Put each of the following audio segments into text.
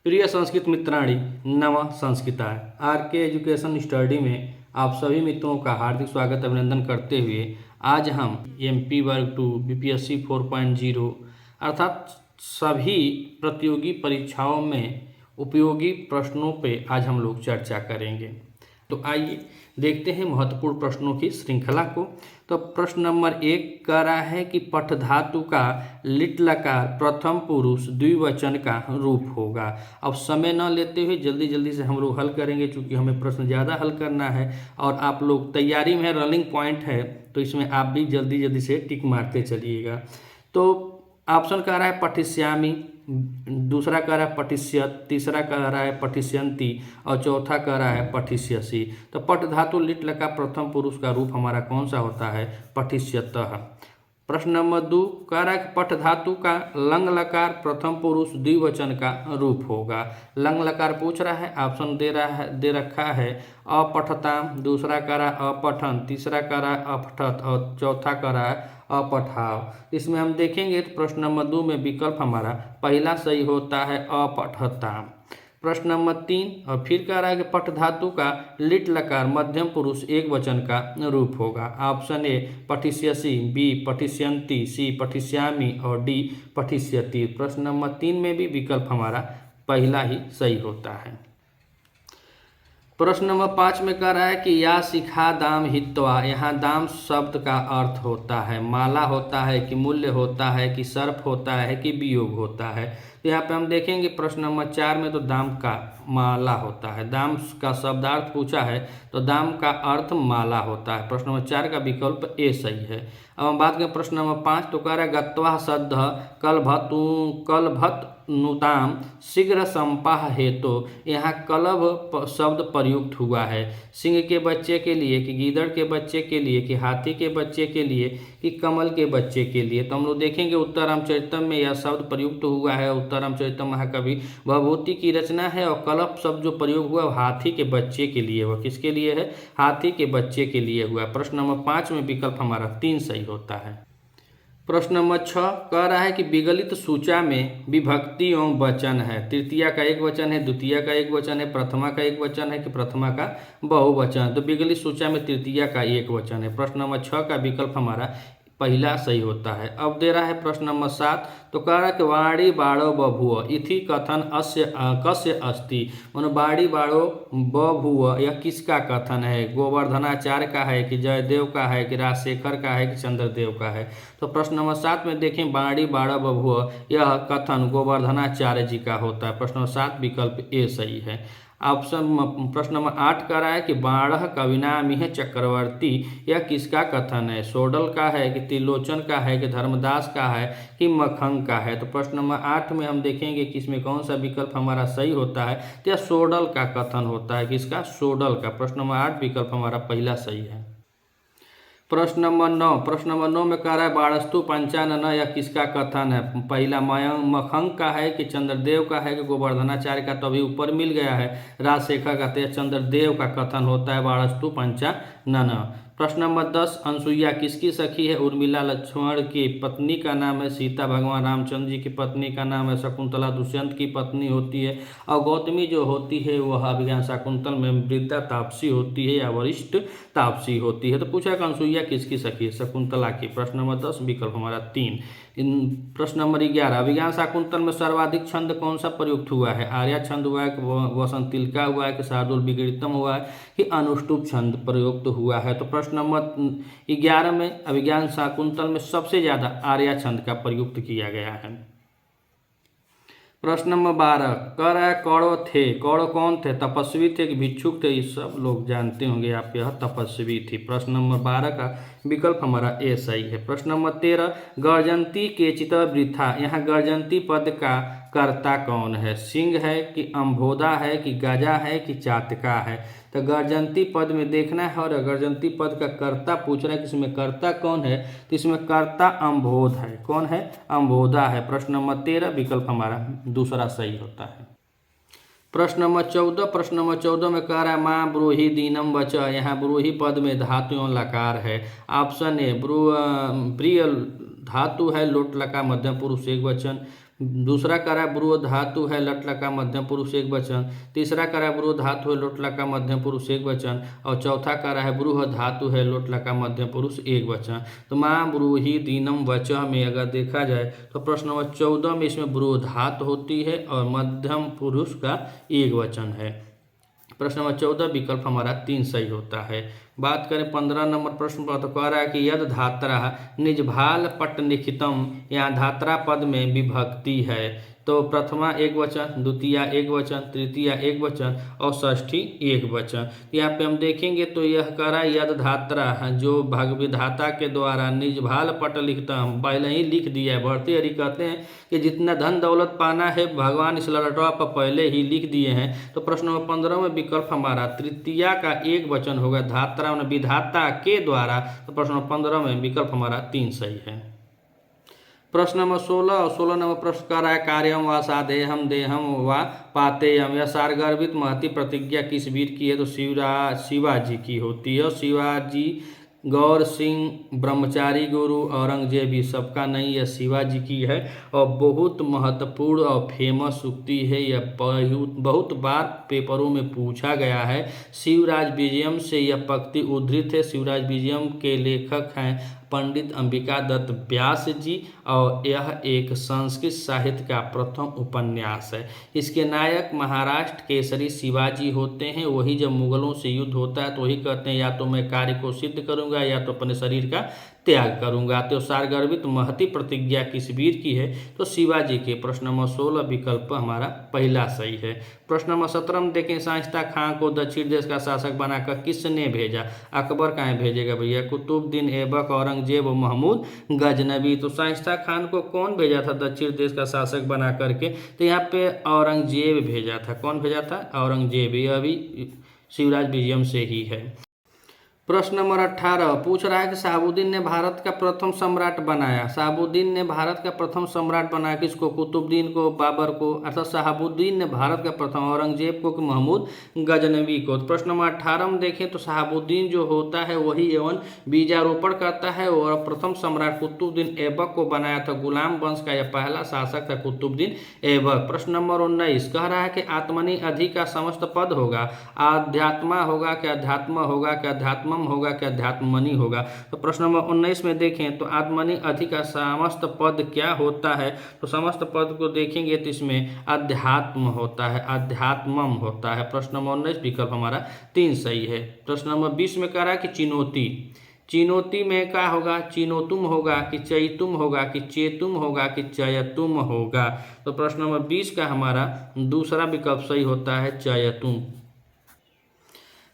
प्रिय संस्कृत मित्राणि नव संस्कृताय आर के एजुकेशन स्टडी में आप सभी मित्रों का हार्दिक स्वागत अभिनंदन करते हुए आज हम एमपी वर्ग 2 बीपीएससी 4.0 अर्थात सभी प्रतियोगी परीक्षाओं में उपयोगी प्रश्नों पे आज हम लोग चर्चा करेंगे। तो आइए देखते हैं महत्वपूर्ण प्रश्नों की श्रृंखला को। तो प्रश्न नंबर 1 कह रहा है कि पठ धातु का लिट लकार प्रथम पुरुष द्विवचन का रूप होगा। अब समय न लेते हुए जल्दी जल्दी से हम लोग हल करेंगे, चूँकि हमें प्रश्न ज़्यादा हल करना है और आप लोग तैयारी में रनिंग पॉइंट है, तो इसमें आप भी जल्दी जल्दी से टिक मारते चलिएगा। तो ऑप्शन कह रहा है पठिष्यामि, दूसरा कह रहा है पठिष्यत, तीसरा कह रहा है पठिष्यन्ति और चौथा कह रहा है पठिष्यसि। तो पठ धातु लिट लकार प्रथम पुरुष का रूप हमारा कौन सा होता है? पठिष्यतः। प्रश्न नंबर 2 कह रहा है कि पठ धातु का लंग लकार प्रथम पुरुष द्विवचन का रूप होगा। लंग लकार पूछ रहा है, ऑप्शन दे रखा है अपठताम, दूसरा कह रहा है अपठन, तीसरा कह रहा है अपठत और चौथा कह रहा है अपठाव। इसमें हम देखेंगे तो प्रश्न नंबर 2 में विकल्प हमारा पहला सही होता है अपठताम। प्रश्न नंबर 3 और फिर कह रहा है कि पठ धातु का लिट लकार मध्यम पुरुष एक वचन का रूप होगा। ऑप्शन ए पठिष्यसि, बी पठिष्यन्ति, सी पठिष्यामि और डी पठिष्यति। प्रश्न नंबर 3 में भी विकल्प हमारा पहला ही सही होता है। प्रश्न नंबर 5 में कह रहा है कि या शिखा दाम हित्वा, यहाँ दाम शब्द का अर्थ होता है माला होता है कि मूल्य होता है कि सर्प होता है कि वियोग होता है। तो यहाँ पे हम देखेंगे प्रश्न नंबर 4 में तो दाम का माला होता है, दाम का शब्दार्थ पूछा है तो दाम का अर्थ माला होता है। प्रश्न नंबर 4 का विकल्प ए सही है। अब हम बात करें प्रश्न नंबर 5, तो कह रहा है गत्वा सद्ध कलभत नुताम शीघ्र संपाह हेतु, यहाँ कलभ शब्द प्रयुक्त हुआ है सिंह के बच्चे के लिए कि गीदड़ के बच्चे के लिए कि हाथी के बच्चे के लिए कि कमल के बच्चे के लिए। तो हम लोग देखेंगे उत्तर रामचरितम में यह शब्द प्रयुक्त हुआ है। उत्तर रामचरितम महाकवि भवभूति की रचना है और कलभ शब्द जो प्रयोग हुआ हाथी के बच्चे के लिए हुआ। किसके लिए है? हाथी के बच्चे के लिए हुआ। प्रश्न नंबर 5 में विकल्प हमारा 3 सही होता है। प्रश्न नंबर 6 कह रहा है कि विगलित सूचा में विभक्ति एवं वचन है। तृतीया का एक वचन है, द्वितीया का एक वचन है, प्रथमा का एक वचन है कि प्रथमा का बहुवचन। तो विगलित सूचा में तृतीया का एक वचन है। प्रश्न नंबर 6 का विकल्प हमारा पहला सही होता है। अब दे रहा है प्रश्न नंबर 7, तो कह रहा है कि वाणी बाड़ो बभुव इति कथन अस्य कस्य अस्ति, मानो वाणी बाड़ो बभुव यह किसका कथन है? गोवर्धनाचार्य का है कि जयदेव का है कि राजशेखर का है कि चंद्रदेव का है? तो प्रश्न नंबर 7 में देखें वाणी बाड़ो बभुव यह कथन गोवर्धनाचार्य जी का होता है। प्रश्न नंबर 7 विकल्प ए सही है। ऑप्शन प्रश्न नंबर 8 कह रहा है कि बाणः कविनामिह चक्रवर्ती यह किसका कथन है? सोडल का है कि त्रिलोचन का है कि धर्मदास का है कि मखंग का है? तो प्रश्न नंबर 8 में हम देखेंगे कि इसमें कौन सा विकल्प हमारा सही होता है। तो यह सोडल का कथन होता है। किसका? सोडल का। प्रश्न नंबर 8 विकल्प हमारा पहला सही है। प्रश्न नंबर 9 में कह रहा है बाणस्तु पंचानन यह किसका कथन है? पहला मखंग का है कि चंद्रदेव का है कि गोवर्धनाचार्य का? तो अभी ऊपर मिल गया है राजशेखर का, तो चंद्रदेव का कथन होता है बाणस्तु पंचानन। प्रश्न नंबर 10 अनसुईया किसकी सखी है? उर्मिला लक्ष्मण की पत्नी का नाम है, सीता भगवान रामचंद्र जी की पत्नी का नाम है, शकुंतला दुष्यंत की पत्नी होती है और गौतमी जो होती है वह अभिज्ञान शाकुंतल में वृद्धा तापसी होती है या वरिष्ठ तापसी होती है। तो पूछा कि अनसुईया किसकी सखी है? शकुंतला की। प्रश्न नंबर 10 विकल्प हमारा 3। प्रश्न नंबर 11 अभिज्ञान शाकुंतल में सर्वाधिक छंद कौन सा प्रयुक्त हुआ है? आर्या छंद हुआ है कि वसंत तिलका हुआ है कि शार्दुल विगीतम हुआ है कि अनुष्टुप छंद प्रयुक्त हुआ है? तो प्रश्न नंबर 11 में अभिज्ञान शाकुंतल में सबसे ज्यादा आर्या छंद का प्रयुक्त किया गया है। प्रश्न नंबर 12 कह रहा है कौड़ो थे, कौड़ो कौन थे? तपस्वी थे कि भिक्षुक थे? ये सब लोग जानते होंगे आप, यह तपस्वी थी। प्रश्न नंबर 12 का विकल्प हमारा ए सही है। प्रश्न नंबर 13 गर्जंती केचित वृथा, यहाँ गर्जंती पद का कर्ता कौन है? सिंह है कि अम्भोदा है कि गजा है कि चातका है? तो गर्जंती पद में देखना है और गर्जंती पद का कर्ता पूछ रहा है कि इसमें कर्ता कौन है? तो इसमें कर्ता अम्भोद है। कौन है? अम्भोदा है। प्रश्न नंबर 13 विकल्प हमारा दूसरा सही होता है। प्रश्न नंबर 14 में कह रहा है माँ ब्रूहि दीनम वच, यहाँ ब्रूहि पद में धातु एवं लकार है। ऑप्शन ए ब्रिय धातु है लोट लकार मध्यम पुरुष एक वचन। दूसरा करा ब्रू धातु है लट लका मध्यम पुरुष एक वचन। तीसरा करा ब्रू धातु है लोट लका मध्यम पुरुष एक वचन। और चौथा करा है ब्रूह धातु है लोट लका मध्यम पुरुष एक वचन। तो माँ ब्रूहि दीनम वचः में अगर देखा जाए तो प्रश्न नंबर 14 में इसमें ब्रू धातु होती है और मध्यम पुरुष का एक वचन है। प्रश्न नंबर 14 विकल्प हमारा 3 सही होता है। बात करें 15 नंबर प्रश्न पर तो कह रहा है कि यद धात्रा निजभाल पट निखितम, यहाँ धात्रा पद में विभक्ति है। तो प्रथमा एक वचन, द्वितीया एक वचन, तृतीया एक वचन और षष्ठी एक वचन। यहाँ पे हम देखेंगे तो यह करा यद धात्रा जो भाग विधाता के द्वारा निजभाल पट लिखता हम पहले ही लिख दिया है। भर्तृहरि कहते हैं कि जितना धन दौलत पाना है भगवान इस ललटवा पर पहले ही लिख दिए हैं। तो प्रश्न नंबर 15 में विकल्प हमारा तृतीया का एक वचन होगा, धात्रा विधाता के द्वारा। तो प्रश्न नंबर 15 में विकल्प हमारा 3 सही है। प्रश्न नंबर 16 और 16 नंबर प्रश्न कर रहा है कार्यम व साधेयम देहम व पातेयम, यह सारगर्भित महती प्रतिज्ञा किस वीर की है? तो शिवाजी की होती है। शिवाजी, गौर सिंह, ब्रह्मचारी गुरु, औरंगजेब, सबका नहीं, यह शिवाजी की है। और बहुत महत्वपूर्ण और फेमस उक्ति है, यह बहुत बार पेपरों में पूछा गया है। शिवराज विजयम से यह पंक्ति उद्धृत है। शिवराज विजयम के लेखक हैं पंडित अंबिका दत्त व्यास जी और यह एक संस्कृत साहित्य का प्रथम उपन्यास है। इसके नायक महाराष्ट्र केसरी शिवाजी होते हैं। वही जब मुगलों से युद्ध होता है तो वही कहते हैं या तो मैं कार्य को सिद्ध करूंगा या तो अपने शरीर का त्याग करूंगा। तो सारगर्भित महती प्रतिज्ञा किस वीर की है? तो शिवाजी के। प्रश्न नंबर 16 विकल्प हमारा पहला सही है। प्रश्न नंबर 17 में देखें शाइस्ता खां को दक्षिण देश का शासक बनाकर किसने भेजा? अकबर कहाँ भेजेगा भैया? कुतुबुद्दीन ऐबक, औरंगजेब और महमूद गजनवी। तो शाइस्ता खान को कौन भेजा था दक्षिण देश का शासक बना करके? तो यहाँ पे औरंगजेब भेजा था। कौन भेजा था? औरंगजेब। यह भी शिवराज विजयम से ही है। प्रश्न नंबर 18 पूछ रहा है कि शहाबुद्दीन ने भारत का प्रथम सम्राट बनाया। शहाबुद्दीन ने भारत का प्रथम सम्राट बनाया किसको? कुतुबुद्दीन को, बाबर को? अर्थात शहाबुद्दीन ने भारत का प्रथम, औरंगजेब को कि महमूद गजनवी को? तो प्रश्न नंबर 18 में देखें तो शहाबुद्दीन जो होता है वही एवं बीजारोपण करता है और प्रथम सम्राट कुतुबुद्दीन ऐबक को बनाया था। गुलाम वंश का यह पहला शासक था कुतुबुद्दीन ऐबक। प्रश्न नंबर 19 कह रहा है कि आत्मनि अधि का समस्त पद होगा। आध्यात्मा होगा क्या? अध्यात्म होगा क्या? अध्यात्म होगा क्या? अध्यात्मनि होगा। तो प्रश्न नंबर 19 में देखें तो आत्मनि अधि का समस्त पद क्या होता है? तो समस्त पद को देखेंगे तो इसमें अध्यात्म होता है, अध्यात्मम होता है। प्रश्न नंबर 19 विकल्प हमारा 3 सही है। प्रश्न नंबर 20 में कह रहा है कि चिनोती, चिनोती में क्या होगा? चिनोतुम होगा कि चैतुम होगा कि चेतुम होगा कि चयतुम होगा? तो प्रश्न नंबर 20 का हमारा दूसरा विकल्प सही होता है चयतुम।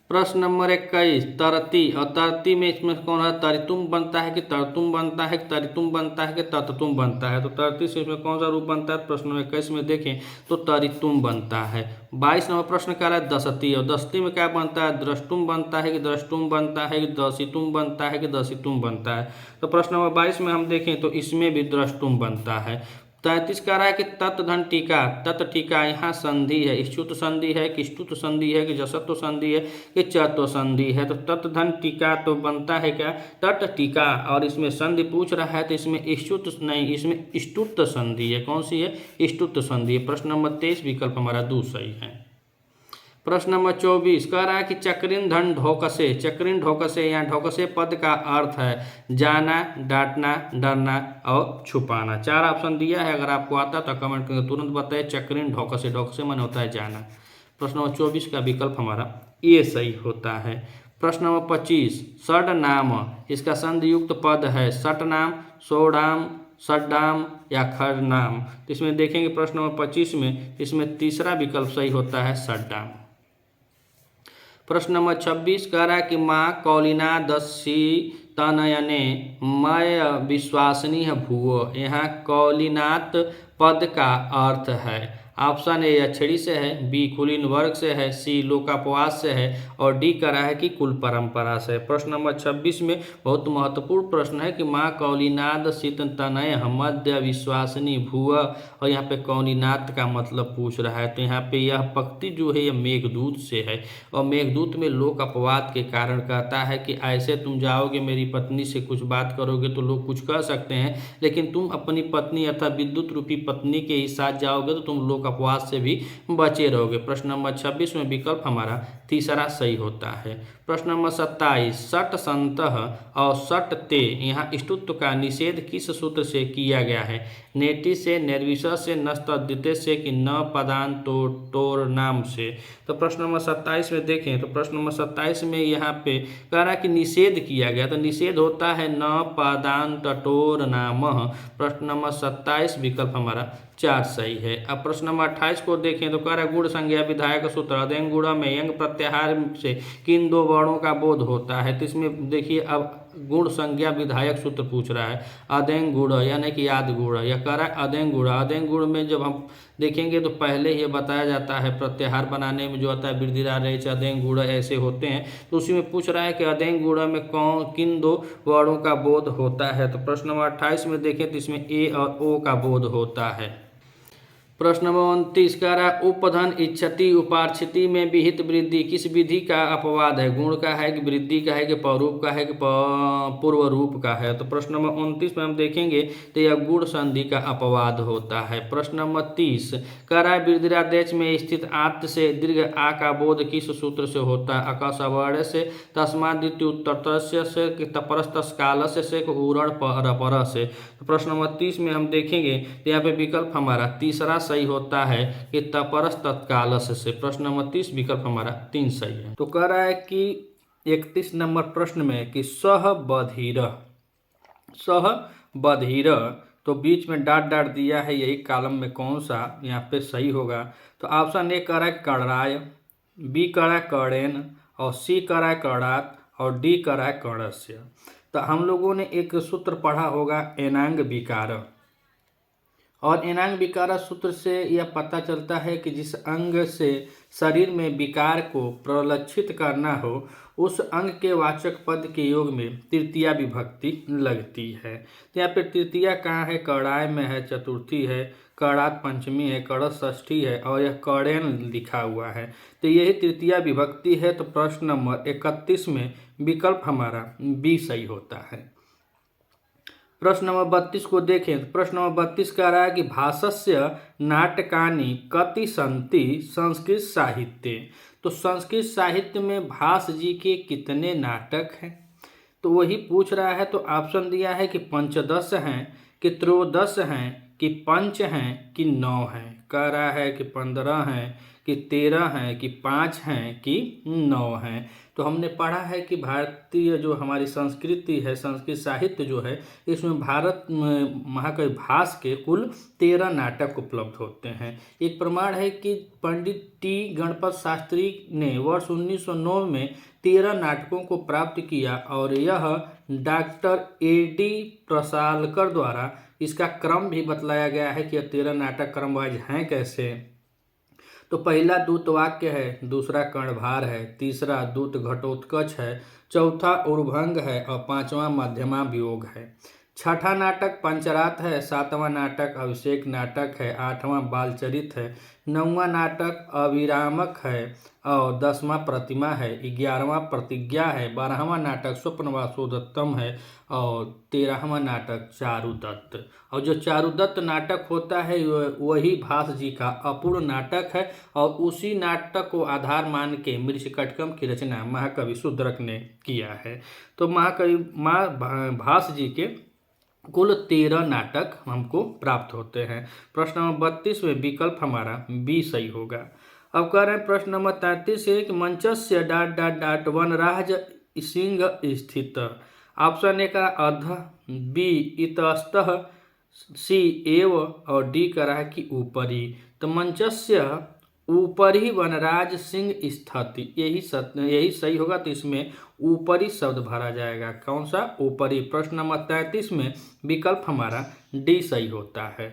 प्रश्न नंबर 21 तरती, और तरती में इसमें कौन है? तरितुम बनता है कि तरतुम बनता है? तरितुम बनता है कि तततुम बनता है? तो तरती से इसमें कौन सा रूप बनता है? प्रश्न नंबर 21 में देखें तो तरितुम बनता है। 22 नंबर प्रश्न कह रहा है दसती, और दसती में क्या बनता है? द्रष्टुम बनता है कि द्रष्टुम बनता है कि दसितुम बनता है कि दसितुम बनता है? तो प्रश्न नंबर 22 में हम देखें तो इसमें भी द्रष्टुम बनता है। 33 कह रहा है कि तत् धन टीका, तत् टीका यहाँ संधि है, स्तुत संधि है कि स्तुत संधि है कि जसत्व संधि है कि चत्व संधि है? तो तत् धन टीका तो बनता है क्या? तट टीका। और इसमें संधि पूछ रहा है तो इसमें स्तुत नहीं, इसमें स्तुत संधि है। कौन सी है? स्तुत संधि है। प्रश्न नंबर 23 विकल्प हमारा 2 सही है। प्रश्न नंबर 24 कह रहा है कि चक्रिन धन ढोकसे, चक्रिन ढोकसे, यहाँ ढोकसे पद का अर्थ है जाना, डांटना, डरना और छुपाना। 4 ऑप्शन दिया है, अगर आपको आता तो कमेंट करके तुरंत बताइए। चक्रिन ढोकसे, ढोकसे माने होता है जाना। प्रश्न नंबर 24 का विकल्प हमारा ये सही होता है। प्रश्न नंबर 25 षड नाम, इसका संधि युक्त पद है सट नाम, सोडाम, सड्डाम या खरनाम? तो इसमें देखेंगे प्रश्न नंबर 25 में इसमें तीसरा विकल्प सही होता है सड्डाम। प्रश्न नंबर 26 कह रहा है कि माँ कौलिना दस्सी तनयने मय विश्वासनीय भूवो, यहाँ कौलिनात पद का अर्थ है ऑप्शन ए अछड़ी से है, बी कुलीन वर्ग से है, सी लोकापवाद से है और डी कह रहा है कि कुल परंपरा से। प्रश्न नंबर 26 में बहुत महत्वपूर्ण प्रश्न है कि माँ कौलिनाद सित तनय मध्य विश्वासिनी भुव, और यहाँ पे कौलिनाद का मतलब पूछ रहा है। तो यहाँ पे यह पंक्ति जो है यह मेघदूत से है और मेघदूत में लोक अपवाद के कारण कहता है कि ऐसे तुम जाओगे मेरी पत्नी से कुछ बात करोगे तो लोग कुछ कह सकते हैं, लेकिन तुम अपनी पत्नी अर्थात विद्युत रूपी पत्नी के ही साथ जाओगे तो तुम लोक अपवाद से भी बचे रहोगे। प्रश्न नंबर 26 में विकल्प हमारा तीसरा सही होता है। प्रश्न नंबर 27 सट संतः और सट ते, यहाँ स्तुत्व का निषेध किस सूत्र से किया गया है? नेति से, निर्विशेष से, नस्तद्धिते से कि न पदांतो टोर नाम से। तो प्रश्न नंबर 27 में देखें तो प्रश्न नंबर 27 में यहाँ पे कह रहा है कि निषेध किया गया, तो निषेध होता है न पदांत टोर नाम। प्रश्न नंबर 27 विकल्प हमारा 4 सही है। अब प्रश्न नंबर 28 को देखें तो कह रहा है गुण संज्ञा विधायक सूत्र अदेंग गुण में यंग प्रत्याहार से किन दो वर्णों का बोध होता है? तो इसमें देखिए अब गुण संज्ञा विधायक सूत्र पूछ रहा है। अदेंग गुण यानी कि याद गुण, या कह रहा है अदेंग गुण। अदेंग गुण में जब हम देखेंगे तो पहले ये बताया जाता है प्रत्याहार बनाने में जो आता है वृद्धिरा रेच अदेंग गुण ऐसे होते हैं, तो उसी में पूछ रहा है कि अदेंग गुण में कौन किन दो वर्णों का बोध होता है? तो प्रश्न नंबर 28 में देखें तो इसमें ए और ओ का बोध होता है। प्रश्न नंबर 29 कह रहा है उपधन इच्छति उपार्थिति में विहित वृद्धि किस विधि का अपवाद है? गुण का है कि वृद्धि का है कि पौरूप का है कि पूर्व रूप का है? तो प्रश्न नंबर 29 में हम देखेंगे तो यह गुण संधि का अपवाद होता है। प्रश्न नंबर 30 कह रहा है वृद्धिरादेश में स्थित आत्त से दीर्घ आ का बोध किस सूत्र से होता है? अकसवर्ण से, तस्मादित्य उत्तरस्य से, तपरस्तस्कालस्य से, उरण पर से। तो प्रश्न नंबर 30 में हम देखेंगे तो यहाँ पे विकल्प हमारा तीसरा सही होता है कि तपरस तत्कालस से। प्रश्न नंबर 30 विकल्प हमारा 3 सही है। तो कह रहा है कि 31 नंबर प्रश्न में कि सह बधिर, तो बीच में डॉट डॉट दिया है, यही कॉलम में कौन सा यहाँ पे सही होगा? तो ऑप्शन ए कह रहा है कड़राय, बी कह रहा है कड़ेन और सी कह रहा है कड़ात और डी कह रहा है कड़स्य। तो हम लोगों ने एक सूत्र पढ़ा होगा एनांग विकार, और एनांग विकार सूत्र से यह पता चलता है कि जिस अंग से शरीर में विकार को प्रलक्षित करना हो उस अंग के वाचक पद के योग में तृतीया विभक्ति लगती है। तो यहाँ पे तृतीया कहाँ है? कड़ाय में है, चतुर्थी है, कड़ात पंचमी है, कड़त षष्ठी है और यह कड़ेन लिखा हुआ है, तो यही तृतीया विभक्ति है। तो प्रश्न नंबर 31 में विकल्प हमारा बी सही होता है। प्रश्न नंबर 32 को देखें तो प्रश्न नंबर 32 कह रहा है कि भाषस्य नाटकानि कति सन्ति संस्कृत साहित्य। तो संस्कृत साहित्य में भास जी के कितने नाटक हैं? तो वही पूछ रहा है। तो ऑप्शन दिया है कि पंचदश हैं, कि त्रयोदश हैं, कि पंच हैं, कि 9 हैं। कह रहा है कि 15 हैं, कि 13 हैं, कि 5 हैं, कि 9 हैं। तो हमने पढ़ा है कि भारतीय जो हमारी संस्कृति है, संस्कृत साहित्य जो है, इसमें भारत महाकवि भास के कुल 13 नाटक उपलब्ध होते हैं। एक प्रमाण है कि पंडित टी गणपत शास्त्री ने वर्ष 1909 में 13 नाटकों को प्राप्त किया और यह डॉक्टर ए.डी. प्रसालकर द्वारा इसका क्रम भी बतलाया गया है कि यह 13 नाटक क्रमवाइज हैं कैसे। तो पहला दूत वाक्य है, दूसरा कर्णभार है, तीसरा दूत घटोत्कच है, चौथा उर्भंग है और 5वां मध्यमा वियोग है। छठा नाटक पंचरात है, 7वां नाटक अभिषेक नाटक है, 8वां बालचरित है, 9वां नाटक अविरामक है और 10वां प्रतिमा है, 11वां प्रतिज्ञा है, 12वां नाटक स्वप्नवासोदत्तम है और 13वां नाटक चारुदत्त। और जो चारुदत्त नाटक होता है वही भास जी का अपूर्ण नाटक है और उसी नाटक को आधार मान के मृच्छकटकम की रचना महाकवि शुद्रक ने किया है। तो महाकवि भास जी के कुल 13 नाटक हमको प्राप्त होते हैं। प्रश्न नंबर 32 में विकल्प हमारा बी सही होगा। अब कह रहे हैं प्रश्न नंबर 33 है कि मंचस्य डाट डाट डाट वनराज सिंह स्थित। ऑप्शन ए का अध, बी इतस्तः, सी एव और डी कह रहा है कि ऊपरी। तो मंचस्य ऊपरी वनराज सिंह स्थिति, यही सही होगा। तो इसमें ऊपरी शब्द भरा जाएगा। कौन सा? ऊपरी। प्रश्न नंबर 33 में विकल्प हमारा डी सही होता है।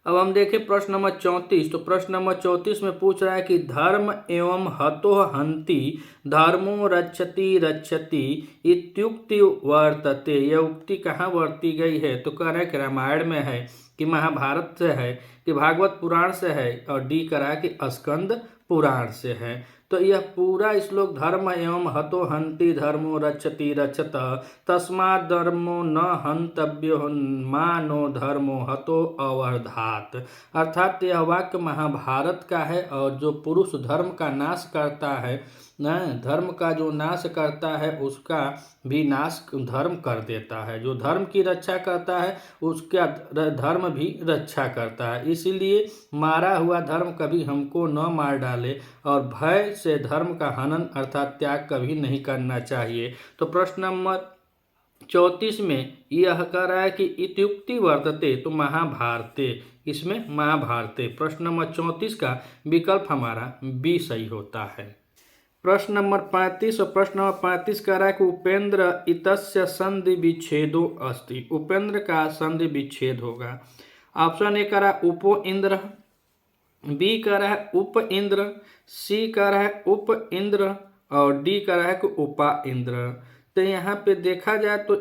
अब हम देखें प्रश्न नंबर 34। तो प्रश्न नंबर 34 में पूछ रहा है कि धर्म एवं हतो हंति धर्मो रक्षति रक्षति इत्युक्ति वर्तते। यह उक्ति कहाँ वर्ती गई है? तो कह रहा है कि रामायण में है, कि महाभारत से है, कि भागवत पुराण से है, और डी कह रहा है कि स्कंद पुराण से है। तो यह पूरा श्लोक धर्म एवं हतो हंति धर्मो रक्षति रक्षत तस्मात् धर्मो न हंतव्यो मानो धर्मो हतो अवर्धात। अर्थात यह वाक्य महाभारत का है, और जो पुरुष धर्म का नाश करता है न, धर्म का जो नाश करता है उसका भी नाश धर्म कर देता है। जो धर्म की रक्षा करता है उसका धर्म भी रक्षा करता है। इसीलिए मारा हुआ धर्म कभी हमको न मार डाले, और भय से धर्म का हनन अर्थात त्याग कभी नहीं करना चाहिए। तो प्रश्न नंबर 34 में यह कह रहा है कि इत्युक्ति वर्तते, तो महाभारते, इसमें महाभारते। प्रश्न नंबर 34 का विकल्प हमारा बी सही होता है। प्रश्न नंबर 35। और प्रश्न नंबर 35 कह रहा है कि उपेंद्र इतस्य संधि विच्छेदो अस्ति। उपेंद्र का संधि विच्छेद होगा। ऑप्शन ए कह रहा है उपो इंद्र, बी कह रहा है उप इंद्र, सी कह रहा है उप इंद्र, और डी कह रहा है कि उपा इंद्र। तो यहाँ पे देखा जाए तो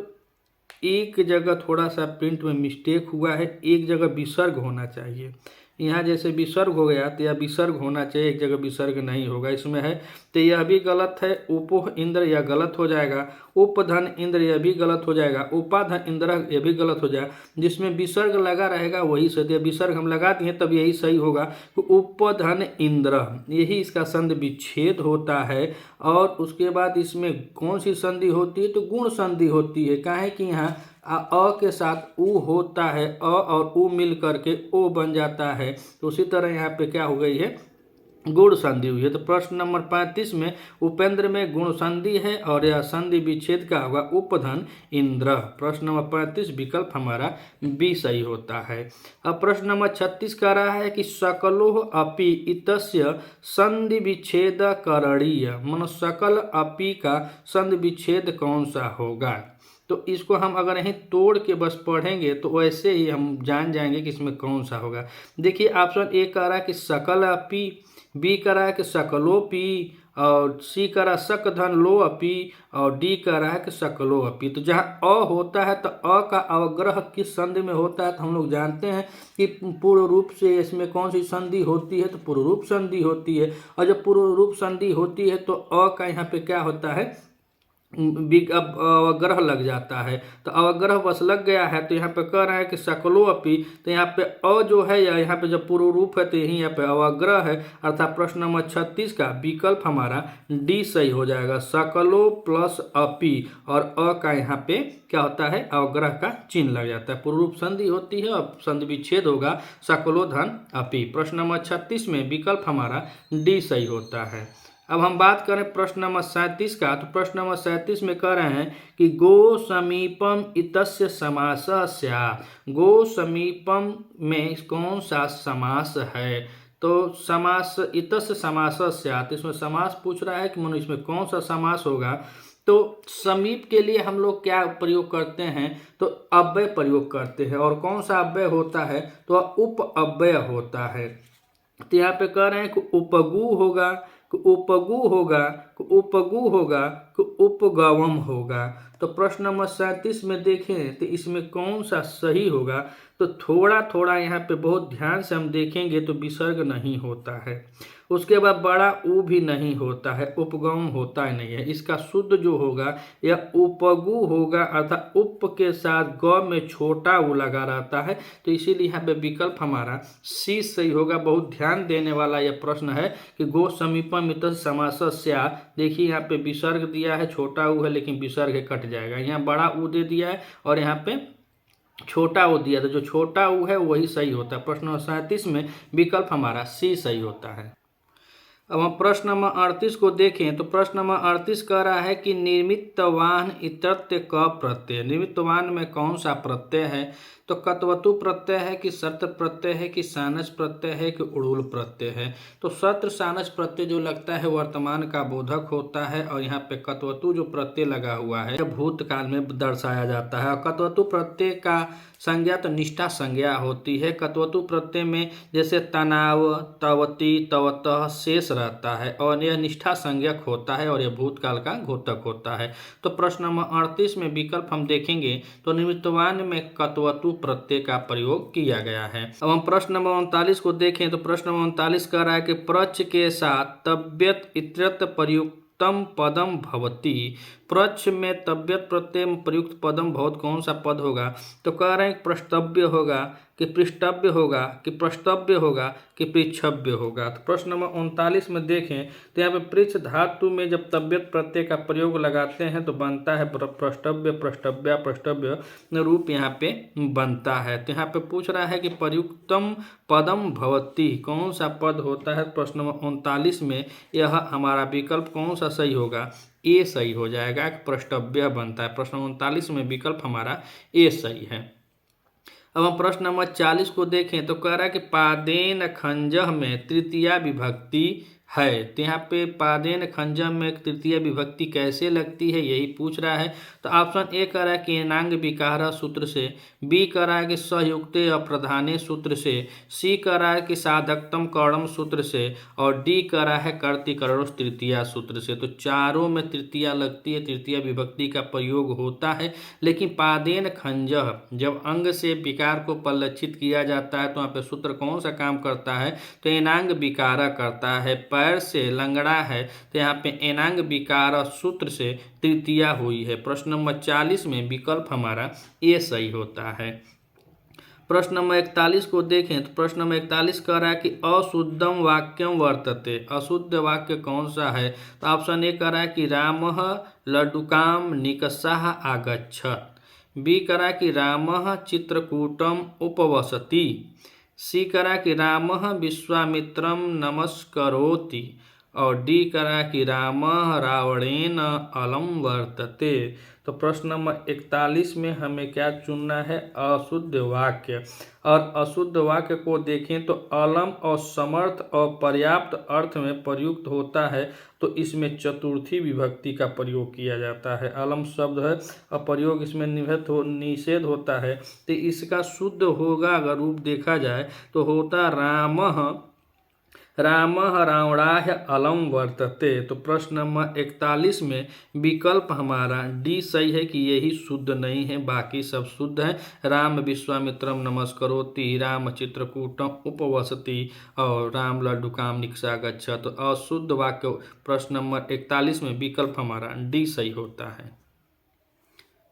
एक जगह थोड़ा सा प्रिंट में मिस्टेक हुआ है, एक जगह विसर्ग होना चाहिए। यहाँ जैसे विसर्ग हो गया तो यह विसर्ग होना चाहिए, एक जगह विसर्ग नहीं होगा इसमें है, तो यह भी गलत है। उपोह इंद्र यह गलत हो जाएगा, उपधन इंद्र यह भी गलत हो जाएगा, उपाधन इंद्र यह भी गलत हो जाएगा। जिसमें विसर्ग लगा रहेगा वही सही, विसर्ग हम लगा दिए तब यही सही होगा। तो उपधन इंद्र यही इसका संधि विच्छेद होता है। और उसके बाद इसमें कौन सी संधि होती है? तो गुण संधि होती है। काहे कि यहाँ अ के साथ उ होता है, अ और उ मिल करके ओ बन जाता है। तो उसी तरह यहाँ पे क्या हो गई है? गुण संधि हुई है। तो प्रश्न नंबर 35 में उपेंद्र में गुण संधि है, और यह संधि विच्छेद का होगा उपधन इंद्र। प्रश्न नंबर 35 विकल्प हमारा बी सही होता है। अब प्रश्न नंबर 36 कह रहा है कि सकलोह अपि इतस्य संधि विच्छेद करणीय। मन सकल अपि का संधि विच्छेद कौन सा होगा? तो इसको हम अगर यहीं तोड़ के बस पढ़ेंगे तो वैसे ही हम जान जाएंगे कि इसमें कौन सा होगा। देखिए ऑप्शन ए कह रहा है कि सकल अपि, बी कह रहा है कि सकलोपि, और सी कह रहा है सकधन लो अपि, और डी कह रहा है कि सकलो अपि। तो जहाँ अ होता है तो अ का अवग्रह किस संधि में होता है? तो हम लोग जानते हैं कि पूर्ण रूप से इसमें कौन सी संधि होती है? तो पूर्ण रूप संधि होती है। और जब पूर्ण रूप संधि होती है तो अ का यहाँ पे क्या होता है? अवग्रह लग जाता है। तो अवग्रह बस लग गया है, तो यहाँ पे कह रहा है कि सकलो अपि। तो यहाँ पे अ जो है या यहाँ पे जब पूर्व रूप है तो यही यहाँ पे अवग्रह है। अर्थात प्रश्न नंबर 36 का विकल्प हमारा डी सही हो जाएगा। सकलो प्लस अपि, और अ का यहाँ पे क्या होता है? अवग्रह का चिन्ह लग जाता है। पूर्व रूप संधि होती है और संधि विच्छेद होगा सकलो धन अपि। प्रश्न नंबर 36 में विकल्प हमारा डी सही होता है। अब हम बात करें प्रश्न नंबर 37 का। तो प्रश्न नंबर 37 में कह रहे हैं कि गो समीपम इतस्य समासः स्यात्। गो समीपम में कौन सा समास है? तो समास इतस्य समासः स्यात्, इसमें समास पूछ रहा है कि मनु इसमें कौन सा समास होगा? तो समीप के लिए हम लोग क्या प्रयोग करते हैं? तो अव्यय प्रयोग करते हैं। और कौन सा अव्यय होता है? तो उप अव्यय होता है। तो यहाँ पे कह रहे हैं कि उपगु होगा, कि उपगु होगा, कि उपगु होगा, कि उपगवम होगा। तो प्रश्न नंबर 37 में देखें तो इसमें कौन सा सही होगा? तो थोड़ा थोड़ा यहाँ पे बहुत ध्यान से हम देखेंगे तो विसर्ग नहीं होता है। उसके बाद बड़ा उ भी नहीं होता है, उपगम होता ही नहीं है। इसका शुद्ध जो होगा यह उपगु होगा, अर्थात उप के साथ ग में छोटा उ लगा रहता है। तो इसीलिए यहाँ पे विकल्प हमारा सी सही होगा। बहुत ध्यान देने वाला यह प्रश्न है कि गो समीपम इतस्य समासः स्यात्। देखिए यहाँ पे विसर्ग दिया है, छोटा उ है लेकिन विसर्ग कट जाएगा। यहाँ बड़ा उ दे दिया है और यहाँ पे छोटा उ दिया, तो जो छोटा उ है वही सही होता है। प्रश्न नंबर 37 में विकल्प हमारा सी सही होता है। अब हम प्रश्न नंबर 38 को देखें। तो प्रश्न नंबर 38 कह रहा है कि निर्मितवान इतृत्य क प्रत्यय। निर्मितवान में कौन सा प्रत्यय है? तो कत्वतु प्रत्यय है कि शर्त प्रत्यय है कि सानस प्रत्यय है कि उड़ूल प्रत्यय है। तो शर्त सानस प्रत्यय जो लगता है वर्तमान का बोधक होता है, और यहाँ पे कत्वतु जो प्रत्यय लगा हुआ है भूतकाल में दर्शाया जाता है। और कत्वतु प्रत्यय का संज्ञा तो निष्ठा संज्ञा होती है। कत्वतु प्रत्यय में जैसे तनाव, तवती, तवतः शेष रहता है, और यह निष्ठा संज्ञक होता है और यह भूतकाल का घोतक होता है। तो प्रश्न नंबर 38 में विकल्प हम देखेंगे तो निमित्तवान में कत्वतु प्रत्यय का प्रयोग किया गया है। अब हम प्रश्न नंबर 39 को देखें तो प्रश्न नंबर 39 कह रहा है कि प्रच के साथ तव्यत इत्यर्थ प्रयुक्तम पदम भवति। प्रच में तव्यत प्रत्यय में प्रयुक्त पदम भवत कौन सा पद होगा? तो कह रहे हैं प्रष्टव्य होगा कि पृष्ठव्य होगा कि प्रष्टव्य होगा कि पृच्छव्य होगा। तो प्रश्न नंबर 39 में देखें तो यहाँ पे पृच्छ धातु में जब तव्यत प्रत्यय का प्रयोग लगाते हैं तो बनता है प्रष्टव्य, प्रष्टव्या, प्रष्टव्य रूप यहाँ पे बनता है। तो यहाँ पे पूछ रहा है कि प्रयुक्तम पदम भवति कौन सा पद होता है? प्रश्न नंबर 39 में यह हमारा विकल्प कौन सा सही होगा? ए सही हो जाएगा, प्रष्टव्य बनता है। प्रश्न 39 में विकल्प हमारा ए सही है। अब हम प्रश्न नंबर 40 को देखें तो कह रहा है कि पादेन खंजह में तृतीया विभक्ति है। तो यहाँ पे पादेन खंजह में तृतीय विभक्ति कैसे लगती है यही पूछ रहा है। तो ऑप्शन ए कह रहा है कि एनांग विकार सूत्र से, बी कह रहा है कि संयुक्ते अप्रधाने सूत्र से, सी कह रहा है कि साधकतम कर्णम सूत्र से, और डी कह रहा है कर्तिकरणों तृतीया सूत्र से। तो चारों में तृतीया लगती है, तृतीय विभक्ति का प्रयोग होता है। लेकिन पादेन खंजह जब अंग से विकार को परिलक्षित किया जाता है तो वहाँ पे सूत्र कौन सा काम करता है? तो एनांग विकारा करता है। पैर से लंगड़ा है तो यहाँ पे एनांग विकार सूत्र से तृतीया हुई है। प्रश्न नंबर 40 में विकल्प हमारा ए सही होता है। प्रश्न नंबर 41 को देखें तो प्रश्न नंबर 41 कह रहा है कि अशुद्धम वाक्यम वर्तते। अशुद्ध वाक्य कौन सा है? तो ऑप्शन ए कह रहा है कि रामः लड्डुकाम निकषः आगच्छत्, बी कह रहा है कि रामः चित्रकूटम उपवसति, सी कह रहा है कि रामः विश्वामित्रम नमस्करोति, और डी कह रहा है कि रामः रावणेन अलम वर्तते। तो प्रश्न नंबर 41 में हमें क्या चुनना है? अशुद्ध वाक्य। और अशुद्ध वाक्य को देखें तो अलम और समर्थ और पर्याप्त अर्थ में प्रयुक्त होता है, तो इसमें चतुर्थी विभक्ति का प्रयोग किया जाता है। अलम शब्द है और प्रयोग इसमें निषेध होता है, तो इसका शुद्ध होगा अगर रूप देखा जाए तो होता रामः रावणाय अलम वर्तते। तो प्रश्न नंबर 41 में विकल्प हमारा डी सही है कि यही शुद्ध नहीं है, बाकी सब शुद्ध है। राम विश्वामित्रम नमस्करोति, राम चित्रकूटम उपवसति, और राम लड्डुकाम निकषः गच्छत्। तो अशुद्ध वाक्य प्रश्न नंबर 41 में विकल्प हमारा डी सही होता है।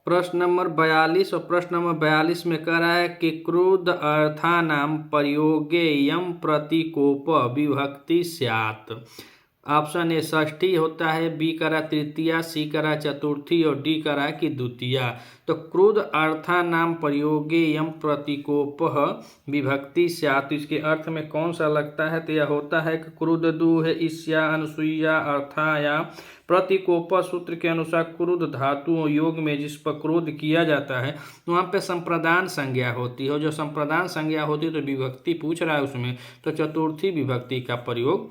प्रश्न नंबर 42 और प्रश्न नंबर 42 में कह रहा है कि क्रुद्ध अर्थानाम प्रयोगे यम प्रतिकोप विभक्ति स्यात्। ऑप्शन ए षष्ठी होता है, बी करा तृतीया, सी करा चतुर्थी, और डी करा कि द्वितीया। तो क्रुद्ध अर्थानाम प्रयोगे यम प्रतिकोप विभक्ति स्यात्, इसके अर्थ में कौन सा लगता है? तो यह होता है कि क्रुद्ध दुह ईस्या अनुसुईया अर्थाया। प्रतिकोप सूत्र के अनुसार क्रुद्ध धातु योग में जिस पर क्रोध किया जाता है वहाँ पे संप्रदान संज्ञा होती है, और जो संप्रदान संज्ञा होती है तो विभक्ति पूछ रहा है उसमें, तो चतुर्थी विभक्ति का प्रयोग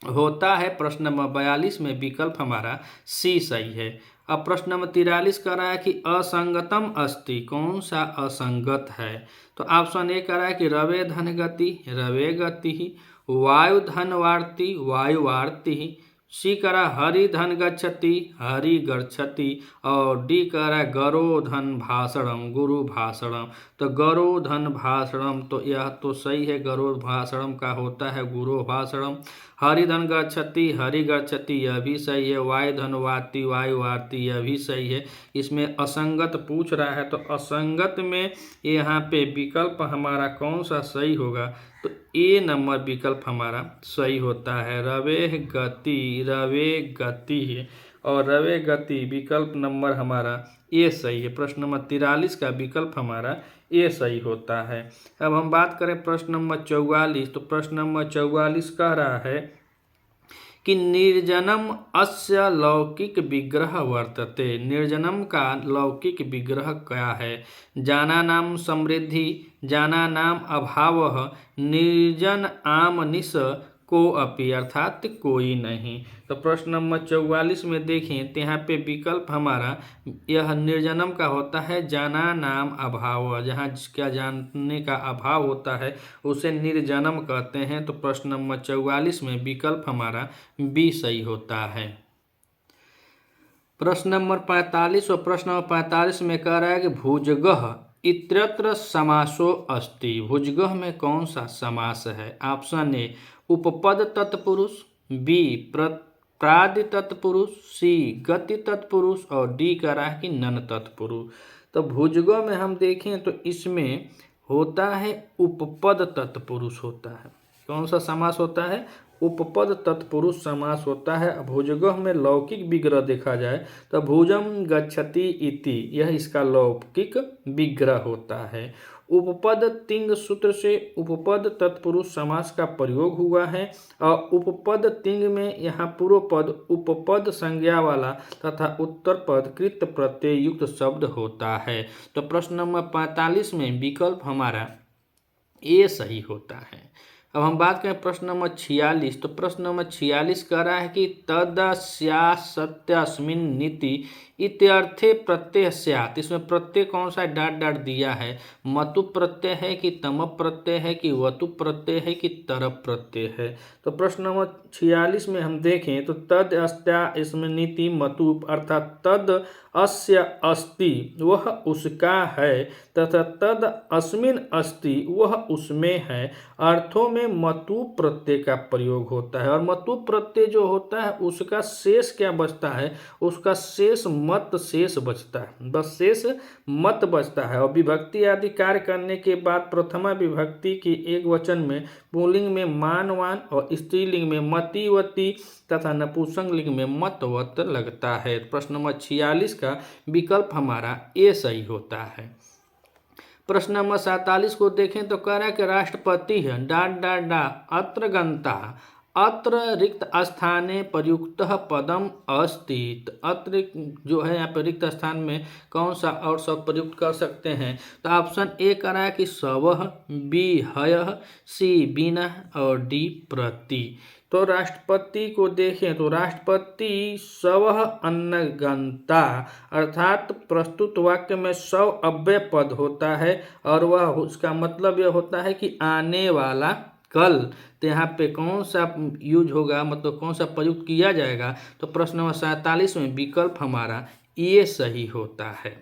होता है। प्रश्न नंबर 42 में विकल्प हमारा सी सही है। अब प्रश्न नंबर 43 कह रहा है कि असंगतम अस्ति कौन सा असंगत है? तो ऑप्शन ए कह रहा है कि रवे धन गति, रवे गति, वायु धन वार्ति, वायु वार्ति, सी करा हरि धन गच्छति, हरि गच्छति, और डी करा गरो धन भाषणम, गुरु भाषणम। तो गरो धन भाषणम तो यह तो सही है, गरो भाषणम का होता है गुरु भाषणम। हरि धन गच्छति, हरि गच्छति, यह भी सही है। वायु धन वाति, वायु वार्ति, यह भी सही है। इसमें असंगत पूछ रहा है, तो असंगत में यहाँ पे विकल्प हमारा कौन सा सही होगा? तो ए नंबर विकल्प हमारा सही होता है, रवे गति, रवे गति, और रवे गति विकल्प नंबर हमारा ए सही है। प्रश्न नंबर 43 का विकल्प हमारा ए सही होता है। अब हम बात करें प्रश्न नंबर 44, तो प्रश्न नंबर 44 कह रहा है कि निर्जनम अस्य लौकिक विग्रह वर्तते। निर्जनम का लौकिक विग्रह क्या है? जानानां समृद्धि, जानानां अभावः, निर्जन आमनिश को अपि, अर्थात कोई नहीं। तो प्रश्न नंबर 44 में देखें तो यहाँ पे विकल्प हमारा यह निर्जनम का होता है जाना नाम अभाव, जहाँ जिसका जानने का अभाव होता है उसे निर्जनम कहते हैं। तो प्रश्न नंबर 44 में विकल्प हमारा बी सही होता है। प्रश्न नंबर 45 और प्रश्न नंबर 45 में कह रहा है कि भुजगः इत्यत्र समासो अस्ति। भुजगः में कौन सा समास है? ऑप्शन ए उपपद तत्पुरुष, बी प्रादि तत्पुरुष, सी गति तत्पुरुष और डी कह रहा है कि नन तत्पुरुष। तो भुजगः में हम देखें तो इसमें होता है उपपद तत्पुरुष होता है। कौन सा समास होता है? उपपद तत्पुरुष समास होता है। भुजगः में लौकिक विग्रह देखा जाए तो भुजम गच्छति इति, यह इसका लौकिक विग्रह होता है। उपपद तिंग सूत्र से उपपद तत्पुरुष समास का प्रयोग हुआ है और उपपद तिंग में यहाँ पूर्व पद उपपद संज्ञा वाला तथा उत्तर पद कृत प्रत्यय युक्त शब्द होता है। तो प्रश्न नंबर 45 में विकल्प हमारा ए सही होता है। अब हम बात करें प्रश्न नंबर 46। तो प्रश्न नंबर 46 कह रहा है कि तदस्या सत्यस्मिन् नीति इत्यर्थे प्रत्यय स्यात्। इसमें प्रत्यय कौन सा डाट डाट दिया है? मतु प्रत्यय है कि तम प्रत्यय है कि वतु प्रत्यय है कि तरप प्रत्यय है? तो प्रश्न नंबर 46 में हम देखें तो तद अस्या इसमें नीति मतु अर्थात तद अस्य अस्ति वह उसका है तथा तद अस्मिन अस्ति वह उसमें है। अर्थों में मतु प्रत्यय का प्रयोग होता है और मतु प्रत्यय जो होता है उसका शेष क्या बचता है? उसका शेष मत शेष बचता है, बस शेष मत बचता है। और विभक्ति आदि कार्य करने के बाद प्रथमा विभक्ति की एक वचन में पुल्लिंग में मानवान और स्त्रीलिंग में मतिवती तथा नपुंसकलिंग में मतवत लगता है। प्रश्न नंबर 46 का विकल्प हमारा ए सही होता है। प्रश्न नंबर 47 को देखें तो कह रहा है कि राष्ट्रपति है डाट डाट डा अत्र गंता अत्र रिक्त स्थाने प्रयुक्त पदम अस्ति। अत्र जो है यहाँ पर रिक्त स्थान में कौन सा और सब प्रयुक्त कर सकते हैं? तो ऑप्शन ए कह रहा है कि स्वः, बी हयः, सी बिना और डी प्रति। तो राष्ट्रपति को देखें तो राष्ट्रपति स्वः अन्नगंता अर्थात प्रस्तुत वाक्य में स्व अव्यय पद होता है और वह उसका मतलब यह होता है कि आने वाला कल। तो यहाँ पे कौन सा यूज होगा, मतलब कौन सा प्रयुक्त किया जाएगा? तो प्रश्न नंबर 47 में विकल्प हमारा ये सही होता है।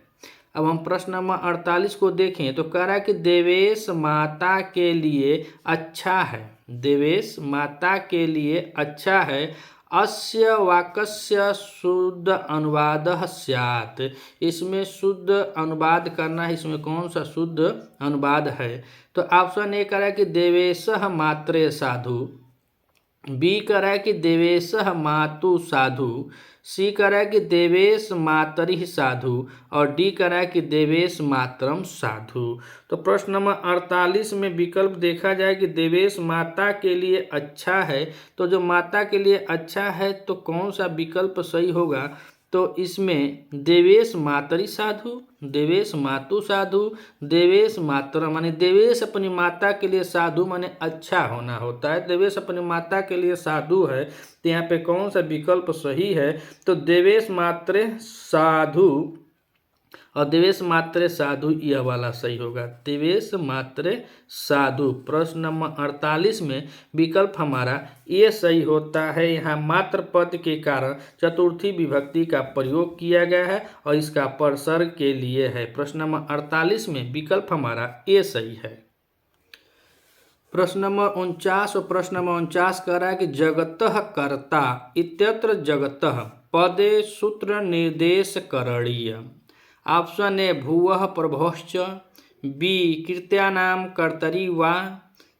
अब हम प्रश्न नंबर 48 को देखें तो कह रहा है कि देवेश माता के लिए अच्छा है। देवेश माता के लिए अच्छा है। अस्य वाक्यस्य शुद्ध अनुवादः स्यात्। इसमें शुद्ध अनुवाद करना है, इसमें कौन सा शुद्ध अनुवाद है? तो ऑप्शन ए कह रहा है कि देवेशः मात्रे साधु, बी कह रहा है कि देवेशः मातु साधु, सी कह रहा है कि देवेश मातरि साधु और डी कह रहा है कि देवेश मातरम साधु। तो प्रश्न नंबर 48 में विकल्प देखा जाए कि देवेश माता के लिए अच्छा है। तो जो माता के लिए अच्छा है तो कौन सा विकल्प सही होगा? तो इसमें देवेश मातरि साधु, देवेश मातु साधु, देवेश मातरम, माने देवेश अपनी माता के लिए साधु माने अच्छा होना होता है। देवेश अपनी माता के लिए साधु है तो यहाँ पे कौन सा विकल्प सही है? तो देवेश मात्रे साधु और देवेश मात्रे साधु यह वाला सही होगा, देवेश मात्रे साधु। प्रश्न नंबर 48 में विकल्प हमारा ये सही होता है। यहाँ मात्र पद के कारण चतुर्थी विभक्ति का प्रयोग किया गया है और इसका परसर्ग के लिए है। प्रश्न नंबर 48 में विकल्प हमारा ये सही है। प्रश्न नंबर 49 और प्रश्न नंबर 49 कह रहा है कि जगतः कर्ता इत्यत्र जगतः पदे सूत्र निर्देश करणीय। ऑप्शन ए भुवः प्रभवश्च, बी कृत्यानां कर्तरि वा,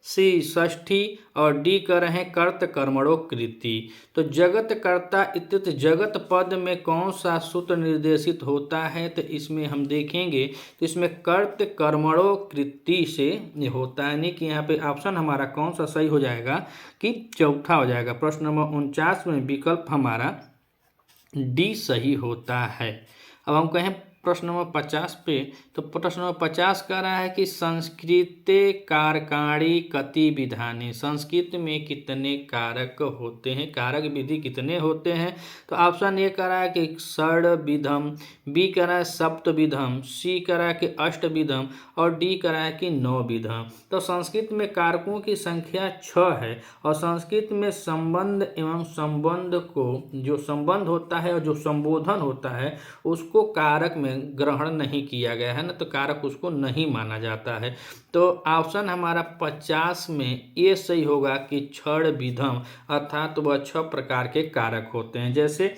सी षष्ठी और डी कर रहे हैं कर्त कर्मणो कृति। तो जगत कर्ता इत्युत जगत पद में कौन सा सूत्र निर्देशित होता है, तो इसमें हम देखेंगे तो इसमें कर्त कर्मणो कृति से ये होता है, नहीं कि यहाँ पे ऑप्शन हमारा कौन सा सही हो जाएगा कि चौथा हो जाएगा। प्रश्न नंबर 49 में विकल्प हमारा डी सही होता है। अब हम कहें प्रश्न नंबर 50 पे, तो प्रश्न नंबर 50 कह रहा है कि संस्कृते कारकाणी कति विधानी, संस्कृत में कितने कारक होते हैं, कारक विधि कितने होते हैं। तो ऑप्शन ए कह रहा है कि षड्विधम, बी कह रहा है सप्तविधम, सी कह रहा है कि अष्टविधम और डी कह रहा है कि नौविधम। तो संस्कृत में कारकों की संख्या 6 है और संस्कृत में संबंध एवं संबंध को, जो संबंध होता है और जो संबोधन होता है उसको कारक में ग्रहण नहीं किया गया है ना, तो कारक उसको नहीं माना जाता है। तो ऑप्शन हमारा 50 में ये सही होगा कि षड्विधम, अर्थात वह 6 प्रकार के कारक होते हैं। जैसे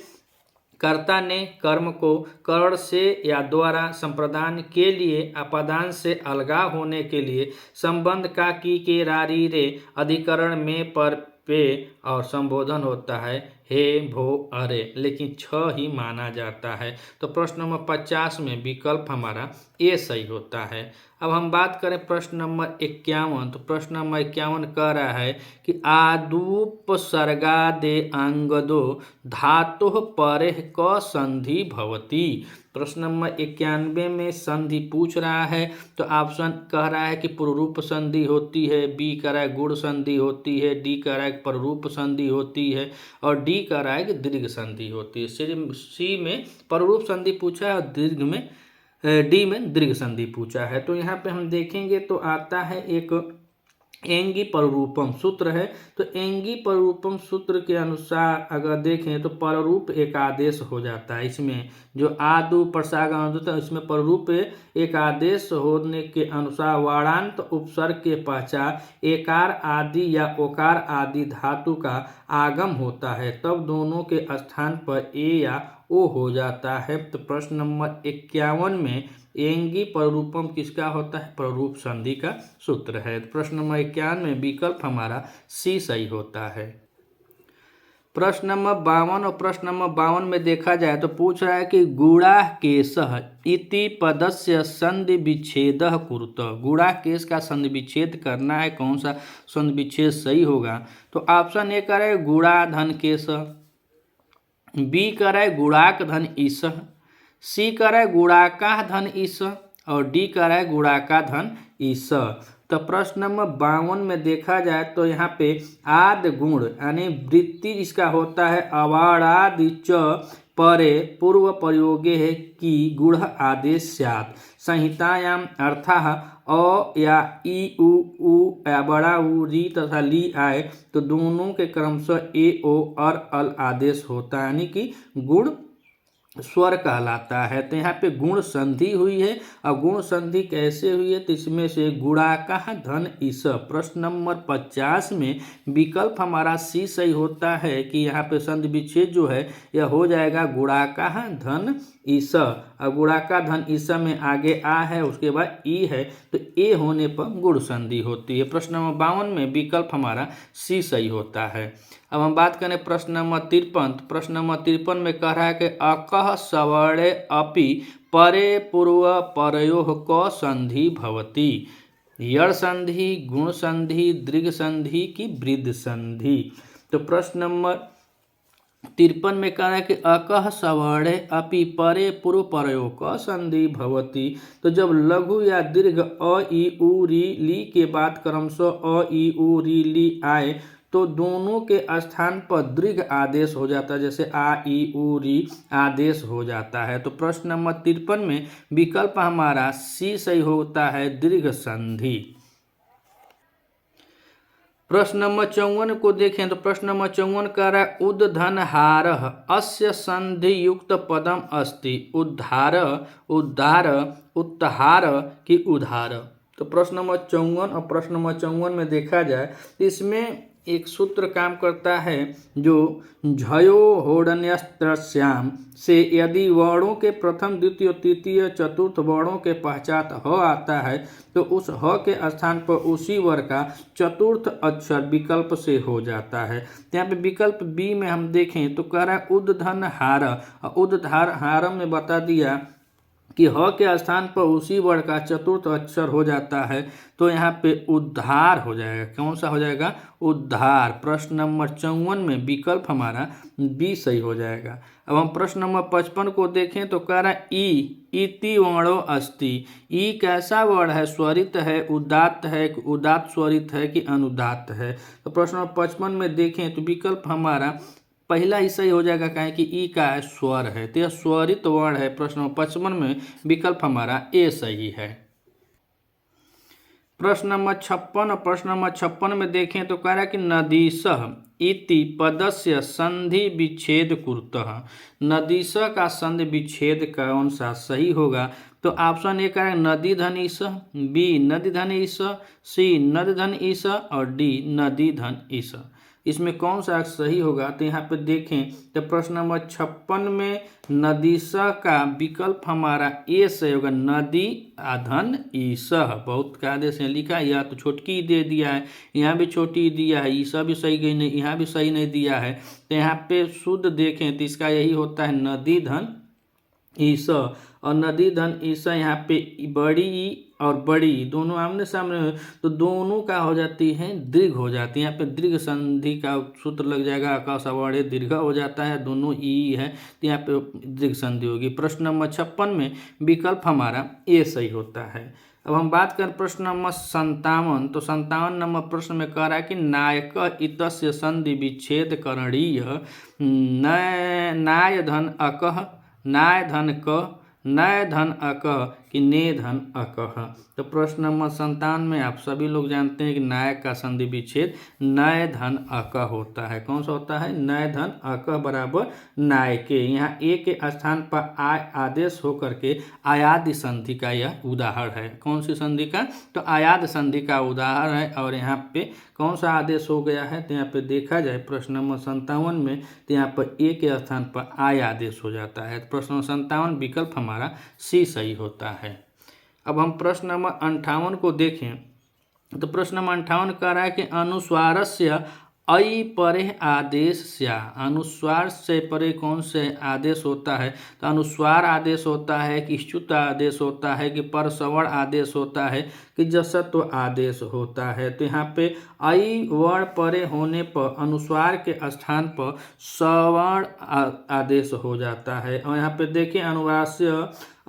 कर्ता ने कर्म को कर्ण से या द्वारा संप्रदान के लिए अपादान से अलगाव होने के लिए संबंध का की के रारी रे अधिकरण में पर पे और संबोधन होता है हे भो अरे, लेकिन 6 ही माना जाता है। तो प्रश्न नंबर 50 में विकल्प हमारा ए सही होता है। अब हम बात करें प्रश्न नंबर 51, तो प्रश्न नंबर 51 कह रहा है कि आदुपसर्गादे अंगदो धातु परे क संधि भवती। प्रश्न नंबर 91 में संधि पूछ रहा है, तो ऑप्शन कह रहा है कि पुरूप संधि होती है, बी कह रहा है गुण संधि होती है, डी कह रहा है पररूप संधि होती है और डी कह रहा है कि दीर्घ संधि होती है। सी में पररूप संधि पूछा है और दीर्घ में डी में दीर्घ संधि पूछा है। तो यहाँ पे हम देखेंगे तो आता है एक एंगी पररूपम सूत्र है। तो एंगी पररूपम सूत्र के अनुसार अगर देखें तो पररूप एक आदेश हो जाता है। इसमें जो आदु प्रसागम होता है इसमें पररूप एक आदेश होने के अनुसार वाणांत उपसर्ग के पश्चात एकार आदि या ओकार आदि धातु का आगम होता है, तब दोनों के स्थान पर ए या ओ हो जाता है। तो प्रश्न नंबर 51 में एंगी पररूपम किसका होता है, पररूप संधि का सूत्र है। प्रश्न नंबर 51 में विकल्प हमारा सी सही होता है। प्रश्न नंबर 52 और प्रश्न नंबर 52 में देखा जाए तो पूछ रहा है कि गुड़ा केशः इति पदस्य संधि विच्छेद कुरुत। गुड़ा केश का संधि विच्छेद करना है, कौन सा संधि विच्छेद सही होगा। तो ऑप्शन ए करे गुड़ा धन केश, बी करे गुड़ाक धन ईश, सी करे गुड़ाका धन ईश और डी करे गुड़ाका धन ईश। तो प्रश्न नंबर 52 में देखा जाए तो यहाँ पे आद गुण यानी वृत्ति इसका होता है अवाड़ादि च परे पूर्व प्रयोगे है कि गुण आदेश स्यात् संहितायाम अर्थाः अ या ई उ या बड़ा उ री तथा ली आए तो दोनों के क्रमशः ए ओ और अल आदेश होता है, यानी कि गुण स्वर कहलाता है। तो यहाँ पे गुण संधि हुई है और गुण संधि कैसे हुई है, तो इसमें से गुणाका धन ईश। प्रश्न नंबर 50 में विकल्प हमारा सी सही होता है कि यहाँ पे संधि विच्छेद जो है यह हो जाएगा गुणाका धन ईश और गुणाका धन ईश में आगे आ है उसके बाद ई है, तो ए होने पर गुण संधि होती है। प्रश्न नंबर 52 में विकल्प हमारा सी सही होता है। अब हम बात करें प्रश्न नंबर 53। प्रश्न नंबर 53 में कह रहा है कि अकः सवर्णे अपि परे पूर्व परयोः क संधि भवति। यड़ संधि, गुण संधि, दीर्घ संधि की वृद्ध संधि। तो प्रश्न नंबर 53 में कह रहा है कि अकः सवर्णे अपि परे पूर्व परयोः क संधि भवति। तो जब लघु या दीर्घ अ ई उ री ली के बाद क्रमशः अ ई उ री ली आए तो दोनों के स्थान पर दीर्घ आदेश हो जाता है, जैसे आ ई उ री आदेश हो जाता है। तो प्रश्न नंबर 53 में विकल्प हमारा सी सही होता है दीर्घ संधि। प्रश्न नंबर 54 को देखें तो प्रश्न नंबर 54 कह रहा है उद्धनहारः अस्य संधि युक्त पदम अस्ति। उद्धार, उद्धार, उत्तहार की उधार। तो प्रश्न नंबर 54 और प्रश्न नंबर 54 में देखा जाए इसमें एक सूत्र काम करता है जो झयो होडन्यस्त्रस्याम से यदि वर्णों के प्रथम द्वितीय तृतीय चतुर्थ वर्णों के पश्चात ह आता है तो उस ह के स्थान पर उसी वर्ण का चतुर्थ अक्षर विकल्प से हो जाता है। यहाँ पे विकल्प बी में हम देखें तो कह रहा है उद्धन हार, उद्धार हारम में बता दिया कि ह के स्थान पर उसी वर्ण का चतुर्थ अक्षर हो जाता है, तो यहाँ पे उद्धार हो जाएगा। कौन सा हो जाएगा? उद्धार। प्रश्न नंबर 54 में विकल्प हमारा बी सही हो जाएगा। अब हम प्रश्न नंबर 55 को देखें तो कह रहा है इति वर्णो अस्ति। ई कैसा वर्ण है? स्वरित है, उदात्त है, उदात्त स्वरित है कि अनुदात्त है? तो प्रश्न नंबर 55 में देखें तो विकल्प हमारा पहला ही सही हो जाएगा, कहें कि ई का है स्वर है, तो यह स्वरित वर्ण है। प्रश्न नंबर 55 में विकल्प हमारा ए सही है। प्रश्न नंबर 56 और प्रश्न नंबर 56 में देखें तो कह रहा है कि नदीसः इति पदस्य संधि विच्छेद कुरुतः। नदीसः का संधि विच्छेद कौन सा सही होगा? तो ऑप्शन ए कह रहा है नदी धन ईस, बी नदी धन ईस, सी नदी धन ईस और डी नदी धन ईस। इसमें कौन सा सही होगा? तो यहाँ पे देखें तो प्रश्न नंबर 56 में नदीसह का विकल्प हमारा ए सही होगा, नदी अधन ईसह। बहुत कायदे से लिखा, या तो छोटकी दे दिया है, यहाँ भी छोटी दिया है, ईसा भी सही गई नहीं, यहाँ भी सही नहीं दिया है। तो यहाँ पे शुद्ध देखें तो इसका यही होता है नदी धन ईसा। और नदी धन ईसा यहाँ पे बड़ी और बड़ी दोनों आमने सामने हो तो दोनों का हो जाती है दीर्घ हो जाती है। यहाँ पे दीर्घ संधि का सूत्र लग जाएगा, आकाश अवर्ण दीर्घ हो जाता है, दोनों ई है तो यहाँ पे दीर्घ संधि होगी। प्रश्न नंबर 56 में विकल्प हमारा ए सही होता है। अब हम बात करें प्रश्न नंबर 57, तो 57 नंबर प्रश्न में कह रहा है कि नायक इतस्य संधि विच्छेद करणीय नाय धन अकह, नाय धन क, नय धन अकह कि ने धन अकह। तो प्रश्न नंबर 57 में आप सभी लोग जानते हैं कि नायक का संधि विच्छेद नय धन अकह होता है। कौन सा होता है? नय धन अकह बराबर नायके। यहाँ ए के स्थान पर आय आदेश होकर के आयाद संधि का यह उदाहरण है। कौन सी संधि का? तो आयाद संधि का उदाहरण है। और यहाँ पे कौन सा आदेश हो गया है? तो यहाँ पे देखा जाए प्रश्न नंबर 57 में तो यहाँ पर ए के स्थान पर आय आदेश हो जाता है। प्रश्न नंबर 57 विकल्प हमारा सी सही होता है। अब हम प्रश्न नंबर 58 को देखें तो प्रश्न नंबर 58 कह रहा है कि अनुस्वारस्य ऐ परे आदेश स्या। अनुस्वार से परे कौन से आदेश होता है? तो अनुस्वार आदेश होता है कि च्युत आदेश होता है कि परसवर्ण आदेश होता है कि जसत्व आदेश होता है। तो यहाँ पे ऐ वर्ण परे होने पर अनुस्वार के स्थान पर सवर्ण आदेश हो जाता है। और यहाँ पे देखिए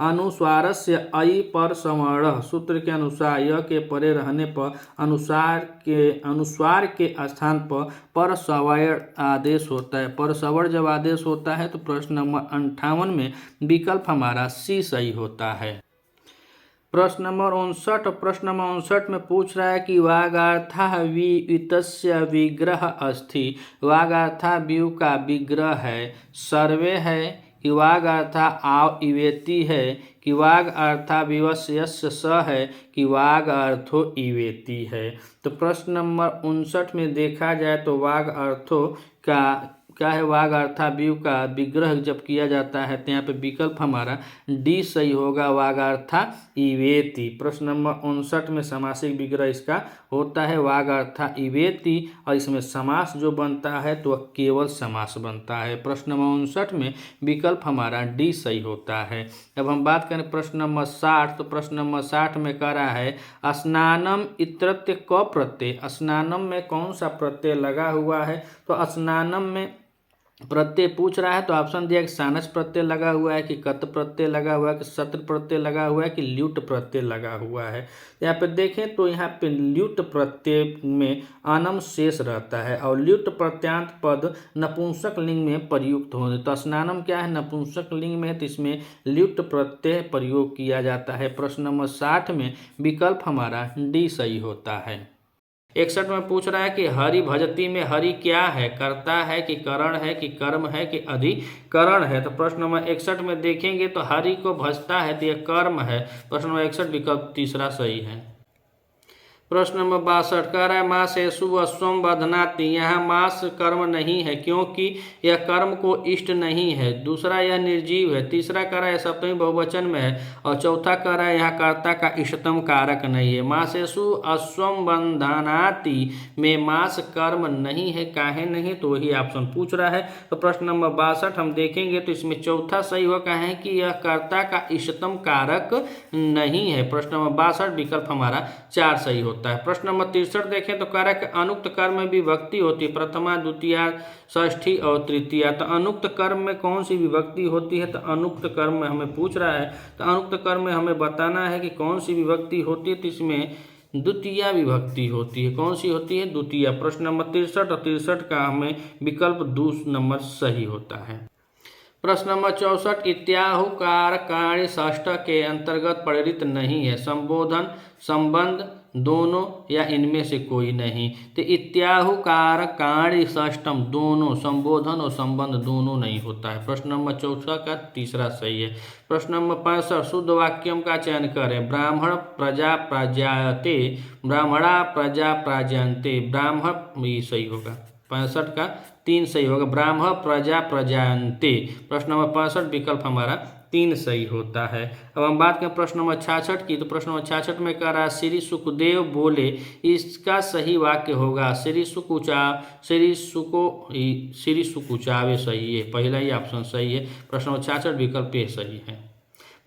अनुस्वारस्य ऐ पर सवर्ण सूत्र के अनुसार यह के परे रहने पर अनुस्वार के स्थान पर सवर्ण आदेश होता है। पर सवर्ण जब आदेश होता है तो प्रश्न नंबर 58 में विकल्प हमारा सी सही होता है। प्रश्न नंबर 59, प्रश्न नंबर 59 में पूछ रहा है कि वागार्था वितस्य विग्रह अस्ति। वागार्था व्यू का विग्रह है, सर्वे है कि वाग अर्था आव इवेती है कि वाग अर्था विवस्यस्य स है कि वाग अर्थो इवेती है। तो प्रश्न नंबर 59 में देखा जाए तो वाग अर्थो का क्या है? वाग अर्था व्यू का विग्रह जब किया जाता है तो यहाँ पे विकल्प हमारा डी सही होगा, वागार्था इवेति। प्रश्न नंबर 59 में समासिक विग्रह इसका होता है वागार्था इवेति और इसमें समास जो बनता है तो वह केवल समास बनता है। प्रश्न नंबर 59 में विकल्प हमारा डी सही होता है। अब हम बात करें प्रश्न नंबर 60, तो प्रश्न नंबर 60 में कह रहा है स्नानम इत्रत्य क प्रत्यय। स्नानम में कौन सा प्रत्यय लगा हुआ है? तो स्नानम में प्रत्यय पूछ रहा है तो ऑप्शन दिया कि सानस प्रत्यय लगा हुआ है कि कत प्रत्यय लगा हुआ है कि सत्र प्रत्यय लगा हुआ है कि ल्यूट प्रत्यय लगा हुआ है। यहाँ पे देखें तो यहाँ पे ल्यूट प्रत्यय में अनम शेष रहता है और ल्यूट प्रत्यांत पद नपुंसक लिंग में प्रयुक्त होने। तो स्नानम क्या है? नपुंसक लिंग में, तो इसमें ल्यूट प्रत्यय प्रयोग किया जाता है। प्रश्न नंबर 60 में विकल्प हमारा डी सही होता है। 61 में पूछ रहा है कि हरि भजती में हरि क्या है? कर्ता है कि करण है कि कर्म है कि अधिकरण है? तो प्रश्न नंबर 61 में देखेंगे तो हरि को भजता है तो यह कर्म है। प्रश्न नंबर 61 विकल्प तीसरा सही है। प्रश्न नंबर 62 कह रहा है मास एसु अश्वम बधनाति। यहाँ मास कर्म नहीं है क्योंकि यह कर्म को इष्ट नहीं है। दूसरा यह निर्जीव है। तीसरा कह रहा है सप्तमी बहुवचन में है। और चौथा कह रहा है यहाँ कर्ता का इष्टतम कारक नहीं है। मास एसु अश्वम बंधनाति में मास कर्म नहीं है, काहे नहीं, तो वही ऑप्शन पूछ रहा है। तो प्रश्न नंबर 62 हम देखेंगे तो इसमें चौथा सही होगा है कि यह कर्ता का इष्टतम कारक नहीं है। प्रश्न नंबर 62 विकल्प हमारा 4 सही होता है। प्रश्न नंबर 63 देखें तो कह रहा है कि अनुक्त कर्म में विभक्ति होती है, प्रथमा, द्वितीया, षष्ठी और तृतीया। तो अनुक्त कर्म में कौन सी विभक्ति होती है? तो अनुक्त कर्म में हमें पूछ रहा है, तो अनुक्त कर्म में हमें बताना है कि कौन सी विभक्ति होती है। तो इसमें द्वितीया विभक्ति होती है। कौन सी होती है? द्वितीया। प्रश्न नंबर 63 और 63 का हमें विकल्प 2 नंबर सही होता है। प्रश्न नंबर 64 इत्याहुकार कार्य षष्ठ के अंतर्गत परिणत नहीं है, संबोधन, संबंध, दोनों या इनमें से कोई नहीं। तो इत्याहुकार कार्य षष्ठम दोनों, संबोधन और संबंध दोनों नहीं होता है। प्रश्न नंबर 64 का तीसरा सही है। प्रश्न नंबर 65 शुद्ध वाक्यम का चयन करें। ब्राह्मण प्रजा प्रजायते, ब्राह्मणा प्रजा प्रजायन्ते। ब्राह्मण ये सही होगा। 65 का 3 सही होगा। ब्राह्मण प्रजा प्रजायन्ते। प्रश्न नंबर 65 विकल्प हमारा 3 सही होता है। अब हम बात करें प्रश्न नंबर 66 की। तो प्रश्न नंबर 66 में कह रहा है श्री सुखदेव बोले, इसका सही वाक्य होगा श्री सुकुचावे सही है। पहला ही ऑप्शन सही है। प्रश्न नंबर 66 विकल्प ए सही है।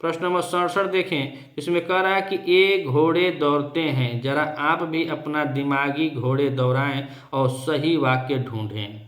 प्रश्न नंबर 67 देखें, इसमें कह रहा है कि ये घोड़े दौड़ते हैं, जरा आप भी अपना दिमागी घोड़े दौड़ाएं और सही वाक्य ढूंढें।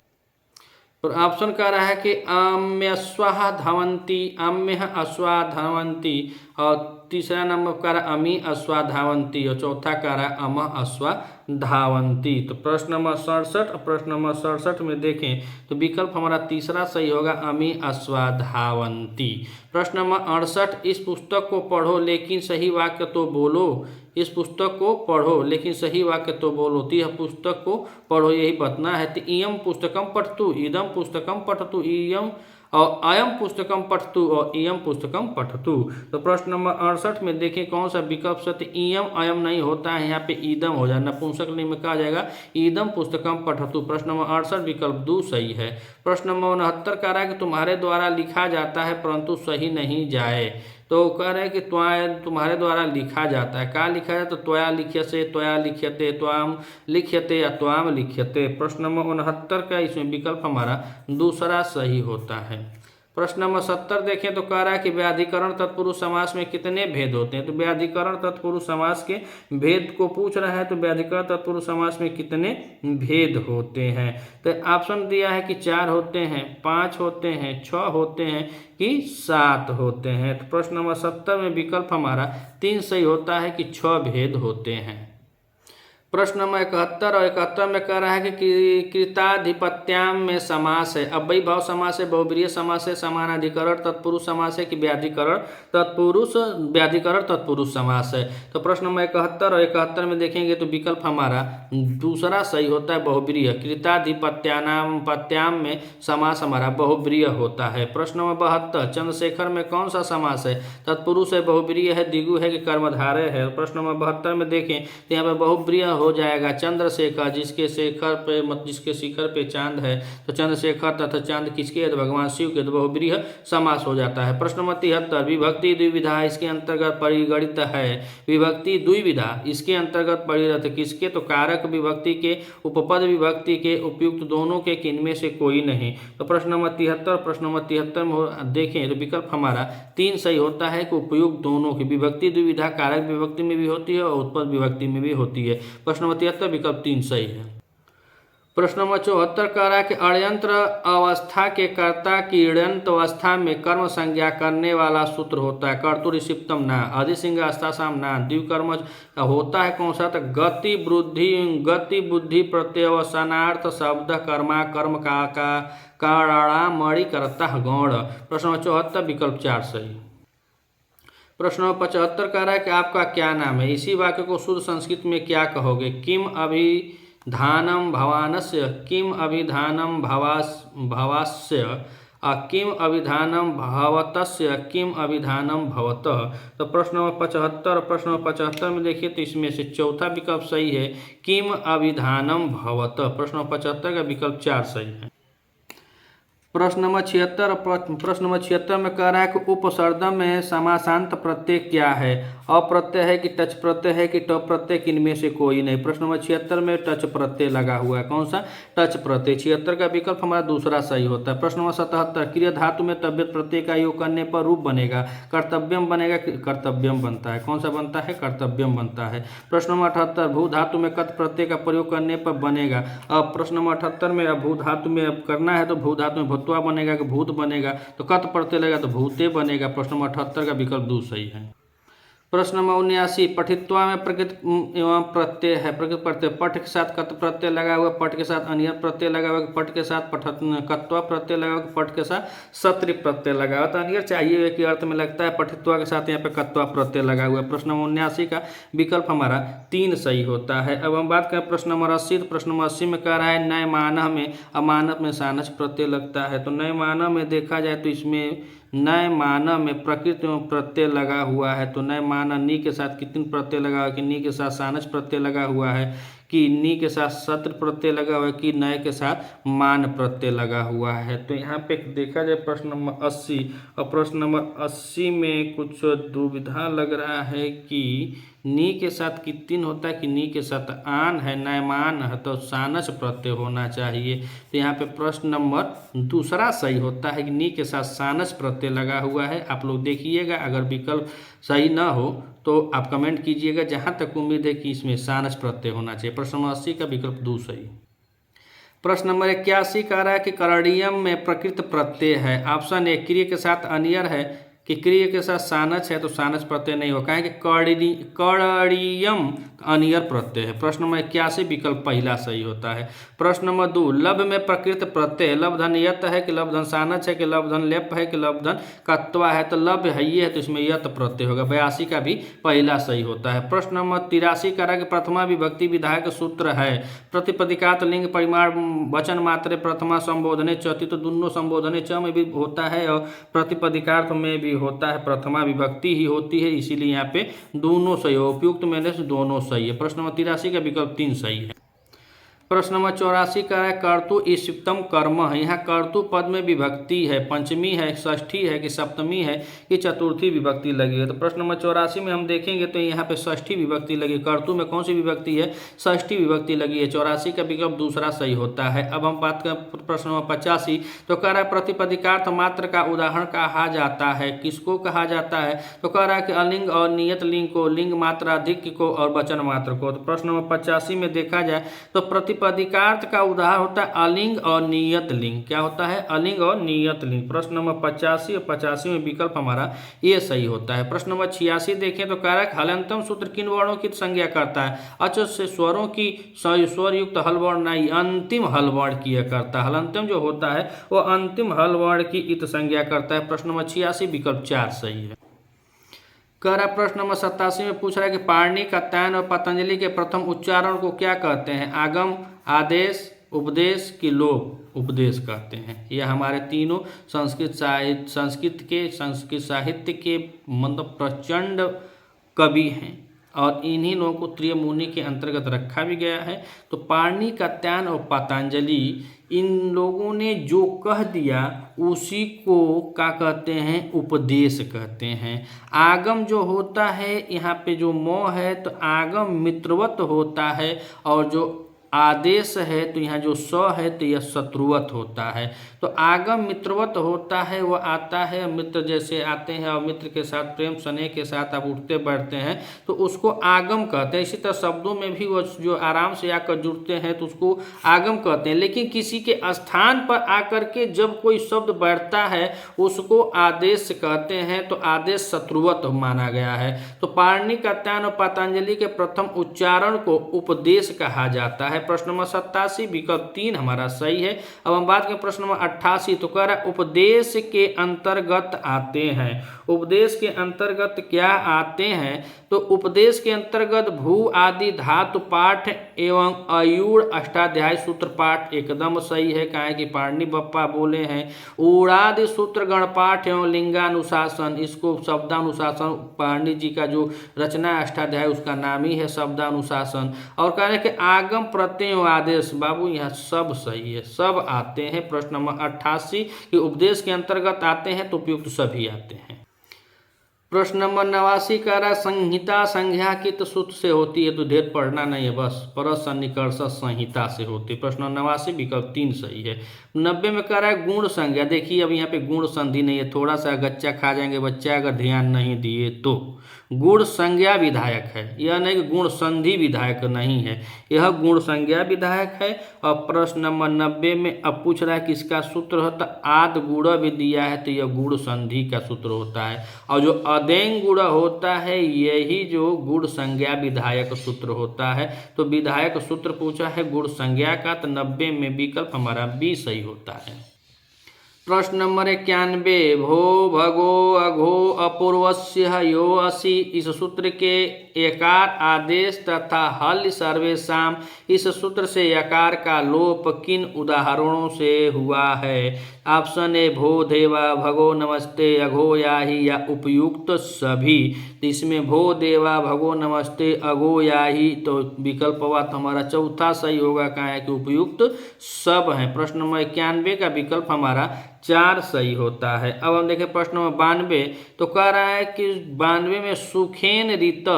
और ऑप्शन कह रहा है कि अम्यस्वाहा धावंती, अम्य अश्वा धावंती। और तीसरा नंबर कह रहा है अमी अश्वा धावंती। और चौथा कह रहा है अम अश्वा धावंती। तो प्रश्न नंबर 67, प्रश्न नंबर 67 में देखें तो विकल्प हमारा तीसरा सही होगा, अमी अश्वा धावंती। प्रश्न नंबर 68 इस पुस्तक को पढ़ो लेकिन सही वाक्य तो बोलो। इस पुस्तक को पढ़ो लेकिन सही वाक्य तो बोलो। तो यह पुस्तक को पढ़ो यही बतना है। तो इयम पुस्तकम पठतु, इदम पुस्तकम पठतु, इयम और अयम पुस्तकम पठतु और इयम पुस्तकम पठतु। तो प्रश्न नंबर 68 में देखें कौन सा विकल्प सत्य, इयम अयम नहीं होता है, यहाँ पे ईदम हो जाए। नपुंसक लिंग में कहा जाएगा ईदम पुस्तकम पठतु। प्रश्न नंबर 68 विकल्प 2 सही है। प्रश्न नंबर 69 कह रहा है कि तुम्हारे द्वारा लिखा जाता है परंतु सही नहीं जाए। तो कह रहे हैं कि तुम्हारे द्वारा लिखा जाता है, क्या लिखा जाए? तो त्वया लिख्यसे, त्वया लिख्यते, त्वाम लिख्यते या त्वाम लिख्यते। प्रश्न नंबर 69 का इसमें विकल्प हमारा दूसरा सही होता है। प्रश्न नंबर 70 देखें तो कह रहा है कि व्याधिकरण तत्पुरुष समास में कितने भेद होते हैं? तो व्याधिकरण तत्पुरुष समास के भेद को पूछ रहा है। तो व्याधिकरण तत्पुरुष समास में कितने भेद होते हैं? तो ऑप्शन दिया है कि 4 होते हैं, 5 होते हैं, 6 होते हैं कि 7 होते हैं। तो प्रश्न नंबर 70 में विकल्प हमारा 3 सही होता है कि 6 भेद होते हैं। प्रश्न नंबर 71 और 71 में कह रहा है कि कृताधिपत्याम में समास है, अव्ययी भाव समास है, बहुब्रीहि समास है, समानाधिकरण तत्पुरुष समास है कि व्याधिकरण तत्पुरुष समास है। तो प्रश्न नंबर 71 और 71 में देखेंगे तो विकल्प हमारा दूसरा सही होता है, बहुब्रीहि। कृताधिपत्याम में समास हमारा बहुब्रीहि होता है। प्रश्न नंबर 72 चंद्रशेखर में कौन सा समास है? तत्पुरुष है, बहुब्रीहि है, द्विगु है कि कर्मधारय है। प्रश्न नंबर 72 में देखें तो यहाँ पे बहुब्रीहि हो जाएगा। चंद्रशेखर जिसके शिखर पे चांद है, तो चंद्रशेखर तथा चांद किसके है? तो भगवान शिव के। तो बहुब्रीहि समास हो जाता है। प्रश्न नंबर 73 विभक्ति द्विविधा इसके अंतर्गत परिगणित है। विभक्ति द्विविधा इसके अंतर्गत परिगणित किसके? तो कारक विभक्ति के, उपपद विभक्ति के, उपयुक्त दोनों के, किनमें से कोई नहीं। तो प्रश्न नंबर 73, प्रश्न नंबर 73 में देखें तो विकल्प हमारा 3 सही होता है कि उपयुक्त दोनों की। विभक्ति द्विविधा कारक विभक्ति में भी होती है और उत्पद विभक्ति में भी होती है। प्रश्न नंबर 73 विकल्प 3 सही है। प्रश्न नंबर 74 कह रहा है कि अण्यंत्र अवस्था के कर्ता की ऋणंत अवस्था में कर्म संज्ञा करने वाला सूत्र होता है कर्तुरिसिप्तम ना, अधिसिंह अस्तासाम ना, द्विकर्मज होता है कौन सा? तो गति बुद्धि प्रत्यवसानार्थ शब्द कर्मा कर्म का कारणा मणि करता गौण। प्रश्न नंबर 74 विकल्प 4 सही। प्रश्न नंबर 75 कह रहा है कि आपका क्या नाम है? इसी वाक्य को शुद्ध संस्कृत में क्या कहोगे? किम अभिधानम भवानस्य, किम अभिधानम भवास्य, किम अभिधानम भवतस्य किम अभिधानम भवतः। तो प्रश्न नंबर 75 और प्रश्न नंबर 75 में देखिए तो इसमें से चौथा विकल्प सही है, किम अभिधानम भवतः। प्रश्न नंबर 75 का विकल्प 4 सही है। प्रश्न नंबर 76 में कह रहा है कि उपसर्जन में समासांत प्रत्यय क्या है। अप्रत्यय है कि टच प्रत्यय है कि ट प्रत्यय, इनमें से कोई नहीं। प्रश्न नंबर 76 में टच प्रत्यय लगा हुआ है। कौन सा? टच प्रत्यय। 76 का विकल्प हमारा दूसरा सही होता है। प्रश्न नंबर 77 क्रिया धातु में तव्यत प्रत्यय का योग करने पर रूप बनेगा। कर्तव्यम बनेगा, कर्तव्यम बनता है। कौन सा बनता है? कर्तव्यम बनता है। प्रश्न नंबर 78 भू धातु में कत प्रत्यय का प्रयोग करने पर बनेगा। अब प्रश्न नंबर 78 में अब भू धातु में अब करना है तो भू धातु में भूतवा बनेगा कि भूत बनेगा, तो कत प्रत्यय लगेगा तो भूते बनेगा। प्रश्न नंबर 78 का विकल्प 2 सही है। प्रश्न नंबर 79 पठित्वा में प्रकृत एवं प्रत्यय है। प्रकृत प्रत्यय पठ के साथ कत प्रत्यय लगा हुआ, पठ के साथ अनियत प्रत्यय लगा हुआ, पठ के साथ कत्वा प्रत्यय लगा हुआ, पठ के साथ सत्र प्रत्यय लगा हुआ। तो अनियत चाहिए कि अर्थ में लगता है, पठित्वा के साथ यहाँ पे कत्वा प्रत्यय लगा हुआ है। प्रश्न नंबर 79 का विकल्प हमारा 3 सही होता है। अब हम बात करें प्रश्न नंबर 80। तो प्रश्न नंबर 80 में कह रहा है नय मानह में अमानत में सानच प्रत्यय लगता है। तो नय मानह में देखा जाए तो इसमें नय मानह में प्रकृति में प्रत्यय लगा हुआ है। तो नय मानह नी के साथ कितने प्रत्यय लगा हुआ है कि नी के साथ सानच प्रत्यय लगा हुआ है, कि नी के साथ सत्र प्रत्यय लगा हुआ है, कि नय के साथ मान प्रत्यय लगा हुआ है। तो यहाँ पे देखा जाए प्रश्न नंबर 80 और प्रश्न नंबर 80 में कुछ दुविधा लग रहा है कि नी के साथ कितनी होता है कि नी के साथ आन है, नयमान है, तो सानच प्रत्यय होना चाहिए। तो यहाँ पे प्रश्न नंबर दूसरा सही होता है कि नी के साथ सानच प्रत्यय लगा हुआ है। आप लोग देखिएगा, अगर विकल्प सही ना हो तो आप कमेंट कीजिएगा। जहाँ तक उम्मीद है कि इसमें सानच प्रत्यय होना चाहिए। प्रश्न नंबर 80 का विकल्प 2 सही। प्रश्न नंबर 81 कह रहा है कि करणीयम में प्रकृत प्रत्यय है। ऑप्शन ए क्रिय के साथ अनियर है कि क्रिय के साथ सानच है, तो सानच प्रत्यय नहीं होगा कि करणीयम अनियर प्रत्यय है। प्रश्न नंबर 81 विकल्प पहला सही होता है। प्रश्न नंबर 2 लब में प्रकृत प्रत्यय लबधन यत है कि लबधन सानच है कि लबधन लेप है कि लबधन कत्वा है। तो लब है ये है तो इसमें यत प्रत्यय होगा। 82 का भी पहला सही होता है। प्रश्न नंबर 83 कह रहा है कि प्रथमा विभक्ति विधायक सूत्र है। प्रतिपदिकात लिंग परिमाण वचन मात्रे प्रथमा संबोधने चौथी, तो दोनों संबोधने च में भी होता है और प्रतिपदिकार्थ में भी होता है। प्रथमा विभक्ति ही होती है, इसीलिए यहाँ पे दोनों सही हो। उपयुक्त में से दोनों सही है। प्रश्न नंबर 83 का विकल्प 3 सही है। प्रश्न नंबर 84 का है कर्तु इष्टतम कर्म है। यहाँ कर्तु पद में विभक्ति है, पंचमी है, षष्ठी है कि सप्तमी है कि चतुर्थी विभक्ति लगी है। तो प्रश्न नंबर 84 में हम देखेंगे तो यहाँ पे षष्ठी विभक्ति लगी। कर्तु में कौन सी विभक्ति है? षष्ठी विभक्ति लगी है। 84 का विकल्प दूसरा सही होता है। अब हम बात करें प्रश्न नंबर 85। तो कह रहा है प्रतिपदिकार्थ मात्र का उदाहरण कहा जाता है। किसको कहा जाता है? तो कह रहा है कि अलिंग और नियत लिंग को, लिंग मात्राधिक्य को और वचन मात्र को। तो प्रश्न नंबर 85 में देखा जाए तो प्रतिपदिकार्थ का उदाहरण होता है अलिंग और नियत लिंग। क्या होता है? अलिंग और नियत लिंग। प्रश्न नंबर 85 और 85 में विकल्प हमारा ये सही होता है। प्रश्न नंबर 86 देखें तो कह रहा है हलंतम सूत्र किन वर्णों की संज्ञा करता है? अच से स्वरों की स्वर युक्त हल वर्ण नहीं, अंतिम हल वर्ण की करता है। हलंतम जो होता है वो अंतिम हल वर्ण की इत संज्ञा करता है। प्रश्न नंबर 86 विकल्प 4 सही है। कह रहा प्रश्न नंबर 87 में पूछ रहा है कि पाणिनि कात्यायन और पतंजलि के प्रथम उच्चारण को क्या कहते हैं? आगम, आदेश, उपदेश की लोक उपदेश कहते हैं। यह हमारे तीनों संस्कृत साहित्य के मतलब प्रचंड कवि हैं और इन्हीं लोगों को त्रिय मुनि के अंतर्गत रखा भी गया है। तो पाणिनि कात्यायन और पतंजलि इन लोगों ने जो कह दिया उसी को क्या कहते हैं? उपदेश कहते हैं। आगम जो होता है यहाँ पे जो मोह है तो आगम मित्रवत होता है, और जो आदेश है तो यहाँ जो स है तो यह शत्रुवत होता है। तो आगम मित्रवत होता है, वह आता है मित्र जैसे आते हैं और मित्र के साथ प्रेम स्नेह के साथ आप उठते बैठते हैं तो उसको आगम कहते हैं। इसी तरह शब्दों में भी वो जो आराम से आकर जुड़ते हैं तो उसको आगम कहते हैं। लेकिन किसी के स्थान पर आकर के जब कोई शब्द बैठता है उसको आदेश कहते हैं, तो आदेश शत्रुवत माना गया है। तो पाणिनि कात्यायन और पतंजलि के प्रथम उच्चारण को उपदेश कहा जाता है। प्रश्न नंबर 87 विकल्प 3 हमारा सही है। अब हम बात करें प्रश्न नंबर 88, तो कह रहा है उपदेश के अंतर्गत आते हैं। उपदेश के अंतर्गत क्या आते हैं? तो उपदेश के अंतर्गत भू आदि धातु पाठ एवं अयूढ़ अष्टाध्यायी सूत्र पाठ एकदम सही है, काहे कि पाणिनि बप्पा बोले हैं। ऊढ़ादि सूत्र गण पाठ एवं लिंगानुशासन, इसको शब्दानुशासन, पाणिनि जी का जो रचना अष्टाध्यायी उसका नाम ही है शब्दानुशासन। और कह रहे हैं कि आगम प्रत्यय आदेश, बाबू यहाँ सब सही है, सब आते हैं। प्रश्न नंबर 88 कि उपदेश के अंतर्गत आते हैं तो उपयुक्त सभी आते हैं। प्रश्न नंबर 89 कह रहा है संहिता संज्ञा कित सूत्र से होती है, तो ढेर पढ़ना नहीं है, बस परस सन्निकर्ष संहिता से होती है। प्रश्न नंबर 89 विकल्प 3 सही है। 90 में कह रहा है गुण संज्ञा, देखिए अब यहाँ पे गुण संधि नहीं है, थोड़ा सा गच्चा खा जाएंगे बच्चा अगर ध्यान नहीं दिए तो। गुण संज्ञा विधायक है, यह नहीं कि गुण संधि विधायक नहीं है, यह गुण संज्ञा विधायक है। और प्रश्न नंबर 90 में अब पूछ रहा है किसका सूत्र होता है, आद गुण भी दिया है तो यह गुण संधि का सूत्र होता है। और जो अदेंग गुण होता है यही जो गुण संज्ञा विधायक सूत्र होता है। तो विधायक सूत्र पूछा है गुण संज्ञा का, तो 90 में विकल्प हमारा बी सही होता है। प्रश्न नंबर 91, भो भगो अघो अपूर्वस्य यो असि, इस सूत्र के यकार आदेश तथा हल सर्वेशम, इस सूत्र से यकार का लोप किन उदाहरणों से हुआ है? ऑप्शन ए भो देवा भगो नमस्ते अघो याही या उपयुक्त सभी। तो इसमें भो देवा भगो नमस्ते अघो याही, तो विकल्प बात हमारा चौथा सही होगा, कहाँ है कि उपयुक्त सब हैं। प्रश्न नंबर 91 का विकल्प हमारा 4 सही होता है। अब हम देखें प्रश्न नंबर 92, तो कह रहा है कि 92 में सुखेन रीत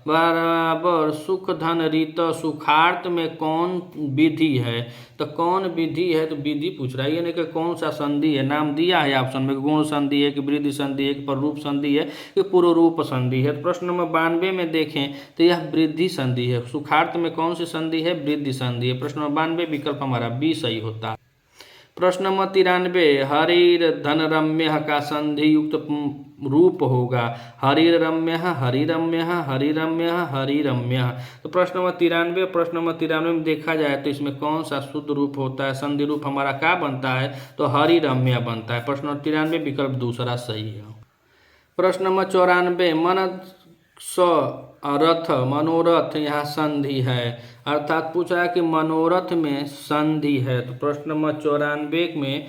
बराबर सुख धन रीत सुखार्थ में कौन विधि है? तो कौन विधि है, तो विधि पूछ रहा है, ये नहीं कि कौन सा संधि है, नाम दिया है ऑप्शन में, गुण संधि है कि वृद्धि संधि है कि पररूप संधि है कि पूर्वरूप संधि है। तो प्रश्न नंबर 92 में देखें तो यह वृद्धि संधि है। सुखार्थ में कौन सी संधि है? वृद्धि संधि है। प्रश्न नंबर 92 विकल्प हमारा बी सही होता है। प्रश्न नंबर 93, हरिर धनरम्य का संधि युक्त रूप होगा, हरिरम्य हरिरम्य हरिरम्य हरिरम्य। तो प्रश्न नंबर 93, प्रश्न नंबर 93 में देखा जाए तो इसमें कौन सा शुद्ध रूप होता है, संधि रूप हमारा क्या बनता है? तो हरिरम्य बनता है। प्रश्न नंबर 93 विकल्प दूसरा सही है। प्रश्न नंबर 94, मन रथ मनोरथ, यहाँ संधि है, अर्थात पूछ रहा है कि मनोरथ में संधि है। तो प्रश्न नंबर 94 में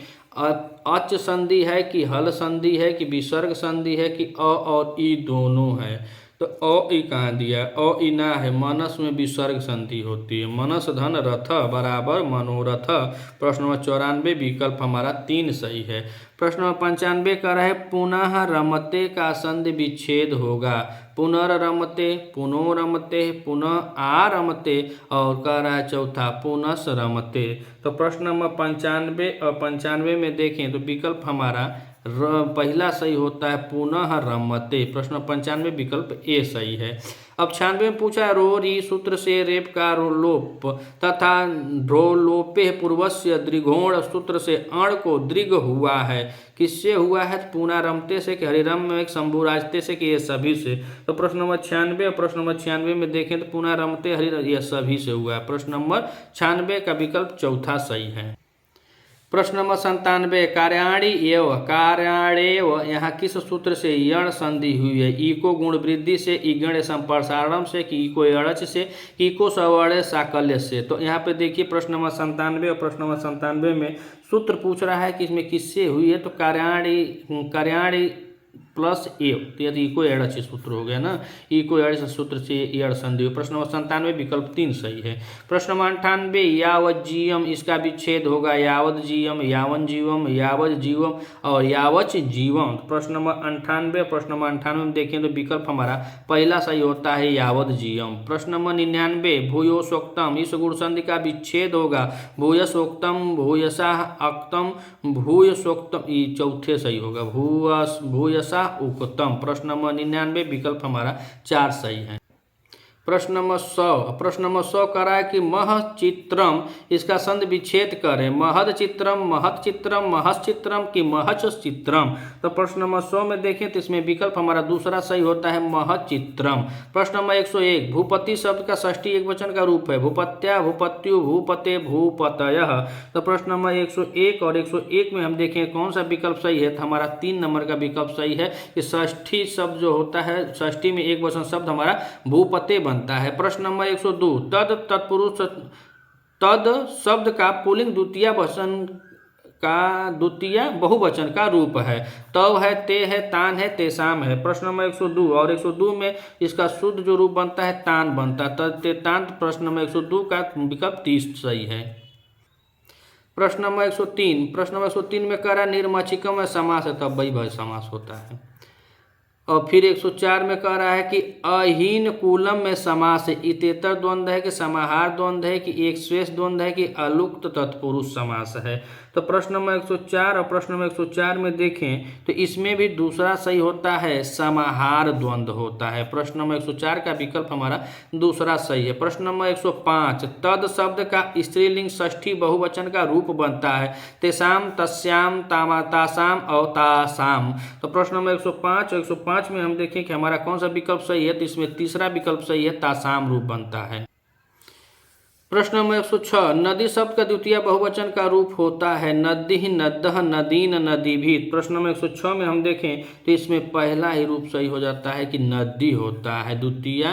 अच संधि है कि हल संधि है कि विसर्ग संधि है कि अ और ई दोनों है? तो अ ई कहाँ दिया है? अ ई ना है, मनस में विसर्ग संधि होती है। मनस धन रथ बराबर मनोरथ। प्रश्न नंबर 94 विकल्प हमारा 3 सही है। प्रश्न नंबर 95 का है पुनः रमते का संधि विच्छेद होगा, पुनर्रमते पुनोरमते पुनः आरमते और कह रहा है चौथा पुनस रमते। तो प्रश्न नंबर 95 और 95 में देखें तो विकल्प हमारा पहला सही होता है पुनः रमते। प्रश्न 95 विकल्प ए सही है। अब 96 में पूछा है रो री सूत्र से रेप का लोप तथा ढ्रोलोपे पूर्वस्य दृघोण सूत्र से अण को दृघ हुआ है, किससे हुआ है? तो पुनः रमते से कि हरिरम में एक शंभुराजते से कि ये सभी से। तो प्रश्न नंबर 96 और प्रश्न नंबर 96 में देखें तो पुनः रमते हरि यह सभी से हुआ है। प्रश्न नंबर 96 का विकल्प चौथा सही है। प्रश्न नंबर 97, कार्याणी कार्याणेव यहाँ किस सूत्र से यण संधि हुई है? इको गुण वृद्धि से, इगण संप्रसारण से कि इको अड़च से, इको सवर्ण साकल्य से। तो यहाँ पे देखिए प्रश्न नंबर 97 और प्रश्न नंबर 97 में सूत्र पूछ रहा है कि इसमें किससे हुई है? तो कार्याणी प्लस ए, तो यदि इको एड़च सूत्र हो गया ना, इको एड़च सूत्र से एड़ संधि हुई। प्रश्न नंबर 97 विकल्प 3 सही है। प्रश्न नंबर 98, यावत जीवम, इसका विच्छेद होगा यावत जीवम यावन जीवम यावत जीवम और यावच जीवम। प्रश्न नंबर 98, प्रश्न नंबर 98 में देखें तो विकल्प हमारा पहला सही होता है यावत जीवम। प्रश्न नंबर 99, भूयोसोक्तम, इस गुण संधि का विच्छेद होगा भूयसोक्तम भूयसा अक्तम भूयसोक्तम, ये चौथे सही होगा भूयसा उक्तम। प्रश्न नंबर 99 विकल्प हमारा 4 सही है। प्रश्न नंबर 100 कह रहा है कि मह चित्रम, इसका संधि विच्छेद करें। महद चित्रम, महत चित्रम, महस चित्रम कि महच चित्रम। तो प्रश्न नंबर 100 में देखें तो इसमें विकल्प हमारा दूसरा सही होता है महत चित्रम। प्रश्न नंबर 101 भूपति शब्द का षष्ठी एकवचन का रूप है भूपत्या, भूपत्यु, भूपते, भूपतयः। तो प्रश्न नंबर 101 और 101 में हम देखें कौन सा विकल्प सही है। तो हमारा 3 नंबर का विकल्प सही है कि षष्ठी शब्द जो होता है, षष्ठी में एकवचन शब्द हमारा भूपते बनता है। प्रश्न नंबर 102 तद तत्पुरुष, तद शब्द का पुल्लिंग द्वितीय बहुवचन का रूप है। तव है, ते है, तान है, तेसाम है। प्रश्न नंबर 102 और 102 में इसका शुद्ध जो रूप बनता है तान बनता है, तद ते तान। प्रश्न नंबर 102 का विकल्प 30 सही है। प्रश्न नंबर 103 में कह रहा है निर्मचिकम में समास है, तब वही समास होता है। और फिर 104 में कह रहा है कि अहीन कूलम में समास है, इतेतर द्वंद्व है कि समाहार द्वंद्व है कि एक शेष द्वंद्व है कि अलुक्त तत्पुरुष समास है। तो प्रश्न नंबर 104 और प्रश्न नंबर 104 में देखें तो इसमें भी दूसरा सही होता है समाहार द्वंद्व होता है। प्रश्न नंबर 104 का विकल्प हमारा दूसरा सही है। प्रश्न नंबर 105 तद शब्द का स्त्रीलिंग षष्ठी बहुवचन का रूप बनता है तेसाम, तस्याम, तासाम और तासाम। तो प्रश्न नंबर 105 और 105 में हम देखें कि हमारा कौन सा विकल्प सही है। तो इसमें तीसरा विकल्प सही है, तासाम रूप बनता है। प्रश्न नंबर 106 नदी शब्द का द्वितीय बहुवचन का रूप होता है नदी, नद्दह, नदीन, नदीभित। प्रश्न नंबर 106 में हम देखें तो इसमें पहला ही रूप सही हो जाता है कि नदी होता है, द्वितीय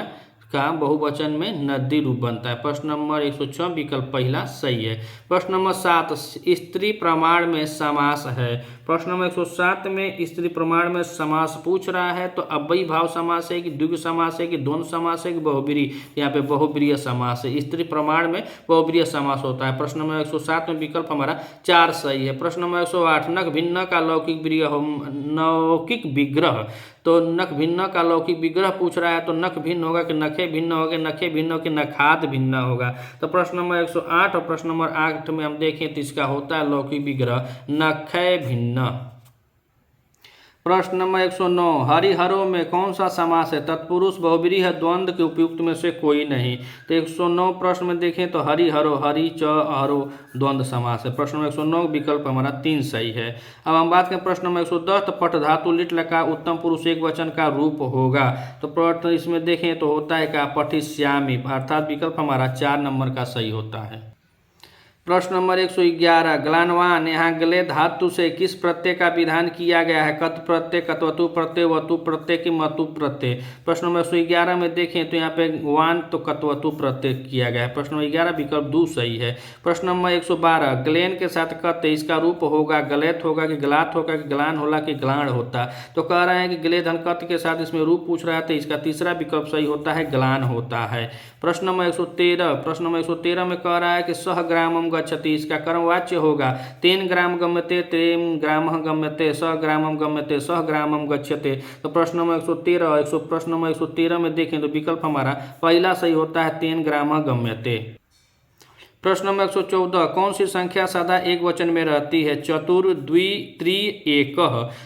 का बहुवचन में नदी रूप बनता है। प्रश्न नंबर 106 विकल्प पहला सही है। प्रश्न नंबर 7 स्त्री प्रमाण में समास है। प्रश्न नंबर 107 में स्त्री प्रमाण में समास पूछ रहा है, तो अव्ययी भाव समास है कि द्विगु समास है कि द्वंद्व समास है कि बहुब्रीहि। यहाँ पे बहुब्रीहि समास है, स्त्री प्रमाण में बहुब्रीहि समास होता है। प्रश्न नंबर 107 में विकल्प हमारा 4 सही है। प्रश्न नंबर 108 नख भिन्न का लौकिक विग्रह, तो नख भिन्न का लौकिक विग्रह पूछ रहा है, तो नख भिन्न होगा कि नखे भिन्न होगा, नखे भिन्न हो कि नखात भिन्न होगा। तो प्रश्न नंबर 108 और प्रश्न नंबर 8 में हम देखें तो इसका होता है लौकिक विग्रह नखे भिन्न। प्रश्न नंबर 109 हरिहरों में कौन सा समास है। तत्पुरुष, बहुब्रीहि है, द्वंद्व के उपयुक्त में से कोई नहीं। तो 109 प्रश्न में देखें तो हरिहरो, हरि च हरो द्वंद्व समास है। प्रश्न नंबर 109 विकल्प हमारा 3 सही है। अब हम बात करें प्रश्न नंबर 110 तो पट धातु लिट लकार उत्तम पुरुष एक वचन का रूप होगा। तो प्रश्न इसमें देखें तो होता है क्या पठिष्यामि, अर्थात विकल्प हमारा 4 नंबर का सही होता है। प्रश्न नंबर 111 ग्लानवान, यहाँ गले धातु से किस प्रत्यय का विधान किया गया है। कत प्रत्यय, कतवतु प्रत्यय, वतु प्रत्यय कि मतु प्रत्यय। प्रश्न नंबर 111 में देखें तो यहाँ पे वान तो कतवतु प्रत्यय किया गया है। प्रश्न नंबर 11 विकल्प 2 सही है। प्रश्न नंबर 112 ग्लेन के साथ कत, इसका रूप होगा गलैत होगा कि गलात होगा कि गलान होला कि गलाण होता। तो कह रहे हैं कि गले धन कत के साथ इसमें रूप पूछ रहा है, तो इसका तीसरा विकल्प सही होता है गलान होता है। प्रश्न नंबर 113 में कह रहा है कि सह ग्रामम गच्छति, इसका कर्मवाच्य होगा तेन ग्राम गम्यते, तेम ग्रामः गम्यते, सह ग्रामम गम्यते, सह ग्रामम गच्छते। तो प्रश्न नंबर 113 में देखें तो विकल्प हमारा पहला सही होता है तेन ग्रामः गम्यते। प्रश्न नंबर 114 कौन सी संख्या सदा एक वचन में रहती है। चतुर, द्वि, त्रि, एक।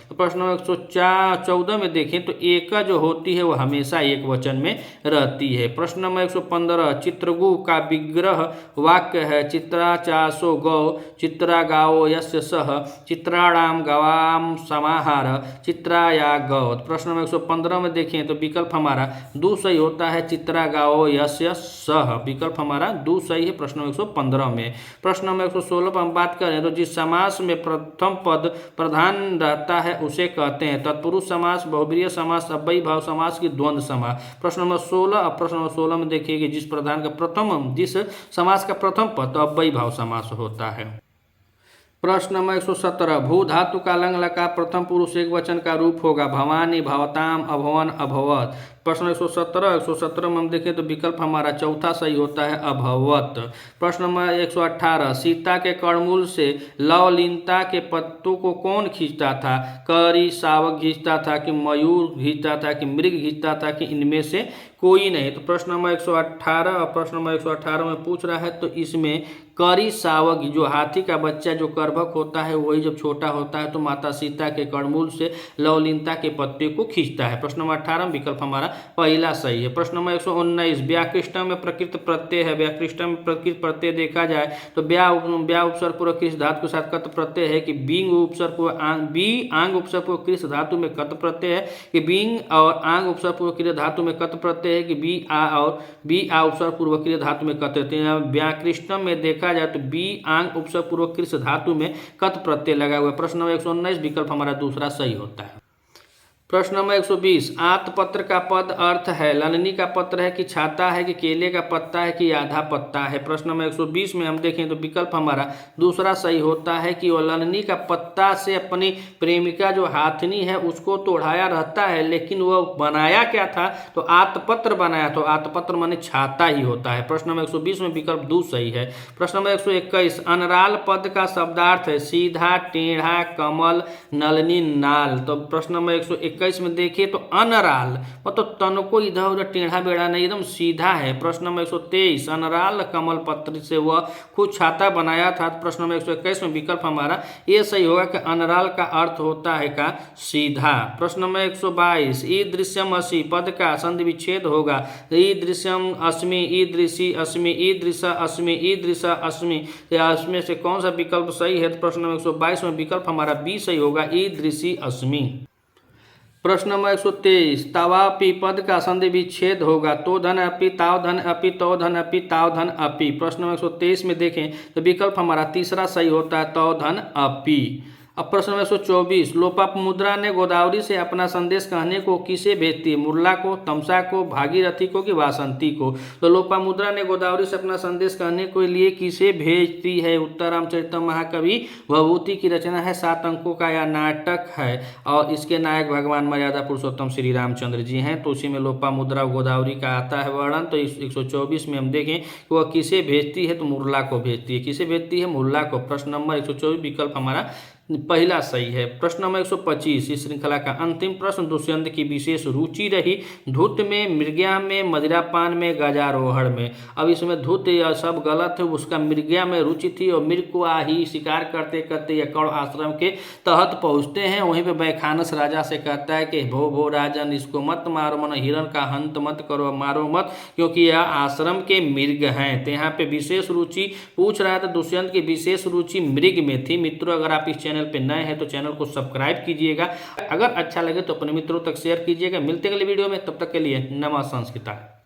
तो प्रश्न नंबर 114 में देखें तो एक जो होती है वो हमेशा एक वचन में रहती है। प्रश्न नंबर 115 चित्रगु का विग्रह वाक्य है चित्रा चासो गौ, चित्रा गाओ यस्य सह, चित्राणाम गवाम समाहार, चित्राया गौ। प्रश्न नंबर 115 में देखें तो विकल्प हमारा 2 सही होता है चित्रा गाओ यस्य सह, विकल्प हमारा 2 सही है। प्रश्न नंबर 115 में। प्रश्न नंबर 116 पर हम बात करें तो जिस समास में प्रथम पद प्रधान रहता है उसे कहते हैं तत्पुरुष समास, बहुब्रीहि समास, अव्ययी भाव समास की द्वंद्व समास। प्रश्न नंबर 16 और प्रश्न नंबर 16 में देखिए कि जिस समास का प्रथम पद तो अव्ययी भाव समास होता है। प्रश्न नंबर 117 भू धातु का लंग लकार प्रथम पुरुष एक वचन का रूप होगा भवानी, भवताम, अभवन, अभवत। प्रश्न 117 में हम देखें तो विकल्प हमारा चौथा सही होता है अभवत। प्रश्न नंबर 118 सीता के कर्णमूल से लवलीनता के पत्तों को कौन खींचता था। करी, शावक खींचता था कि मयूर खींचता था कि मृग खींचता था कि इनमें से कोई नहीं। तो प्रश्न नंबर 118 और प्रश्न नंबर 118 में पूछ रहा है तो इसमें करी शावक जो हाथी का बच्चा जो करभक होता है वही जब छोटा होता है तो माता सीता के कर्णमूल से लवलीनता के पत्ते को खींचता है। प्रश्न नंबर 18 विकल्प हमारा पहला सही है। प्रश्न नंबर 119, व्याकृष्टम में प्रकृत प्रत्यय है। व्याकृष्टम में प्रकृत प्रत्यय देखा जाए तो ब्या उपसर्ग पूर्वक किस धातु के साथ कत प्रत्यय है कि बिंग उपसर्ग पूर्वक आंग उपसर्ग पूर्वक किस धातु में कत प्रत्यय है कि बिंग और आंग उपसर्ग पूर्वक क्रिया धातु में कत प्रत्यय है कि बी आ उपसर्ग पूर्वक क्रिया धातु में कत। व्याकृष्टम में देखा जाए तो बी आंग उपसर्ग पूर्वक कृष धातु में कत प्रत्यय लगा हुआ है। प्रश्न नंबर 119 विकल्प हमारा दूसरा सही होता है। प्रश्न नंबर 120, आतपत्र का पद अर्थ है। ललनी का पत्र है कि छाता है कि केले का पत्ता है कि आधा पत्ता है। प्रश्न नंबर 120 में हम देखें तो विकल्प हमारा दूसरा सही होता है कि वो ललनी का पत्ता से अपनी प्रेमिका जो हाथनी है उसको तोड़ाया रहता है, लेकिन वह बनाया क्या था तो आतपत्र बनाया, तो आतपत्र माने छाता ही होता है। प्रश्न नंबर 120 में विकल्प दो सही है। प्रश्न नंबर 121, अनराल पद का शब्दार्थ है सीधा, टेढ़ा, कमल, नलनी, नाल। तो प्रश्न नंबर 121 में देखिए तो अनराल मतलब तन को इधर उधर टेढ़ा बेढ़ा नहीं, एकदम सीधा है। प्रश्न नंबर 123, अनराल कमल पत्र से वह खुद छाता बनाया था। प्रश्न नंबर 121 में विकल्प हमारा ये सही होगा कि अनराल का अर्थ होता है का सीधा। प्रश्न नंबर 122, ईदृश्यम असि पद का संधि विच्छेद होगा। ईदृश्यम अस्मि, ईदृशी अस्मि, ईदृश अस्मि, ईदृश अस्मि, इसमें से कौन सा विकल्प सही है? तो प्रश्न नंबर 122 में विकल्प हमारा बी सही होगा, ईदृशी अस्मि। प्रश्न नंबर 123, तवापि पद का संधि विच्छेद होगा। तो धन अपि, ताव धन अपि, तो धन अपि, ताव धन अपि। प्रश्न नंबर 123 में देखें तो विकल्प हमारा तीसरा सही होता है, तो धन अपि। अब प्रश्न नंबर 124, लोपामुद्रा ने गोदावरी से अपना संदेश कहने को किसे भेजती है? मुरला को, तमसा को, भागीरथी को कि वासंती को? तो लोपामुद्रा ने गोदावरी से अपना संदेश कहने के लिए किसे भेजती है? उत्तर रामचरितम महाकवि भभूति की रचना है, 7 अंकों का यह नाटक है और इसके नायक भगवान मर्यादा पुरुषोत्तम श्री रामचंद्र जी हैं। तो उसी में लोपामुद्रा गोदावरी का आता है वर्णन। तो इस 124 में हम देखें कि वह किसे भेजती है तो मुरला को भेजती है। किसे भेजती है? मुरला को। प्रश्न नंबर 124 विकल्प हमारा पहला सही है। प्रश्न नंबर 125, इस श्रृंखला का अंतिम प्रश्न, दुष्यंत की विशेष रुचि रही धूत में, मृग्या में, मदिरापान में, गजारोहण में। अब इसमें धूत यह सब गलत है, उसका मृग्या में रुचि थी और मृग को ही शिकार करते करते यह कौड़ आश्रम के तहत पहुँचते हैं। वहीं पर बैखानस राजा से कहता है कि भो राजन इसको मत मारो, मन हिरण का हंत मत करो, मारो मत, क्योंकि यह आश्रम के मृग हैं। तो यहाँ पे विशेष रुचि पूछ रहा था, दुष्यंत की विशेष रुचि मृग में थी। मित्रों अगर आप इस चैनल पे नए हैं तो चैनल को सब्सक्राइब कीजिएगा, अगर अच्छा लगे तो अपने मित्रों तक शेयर कीजिएगा। मिलते हैं अगले वीडियो में, तब तक के लिए नमः संस्कृता।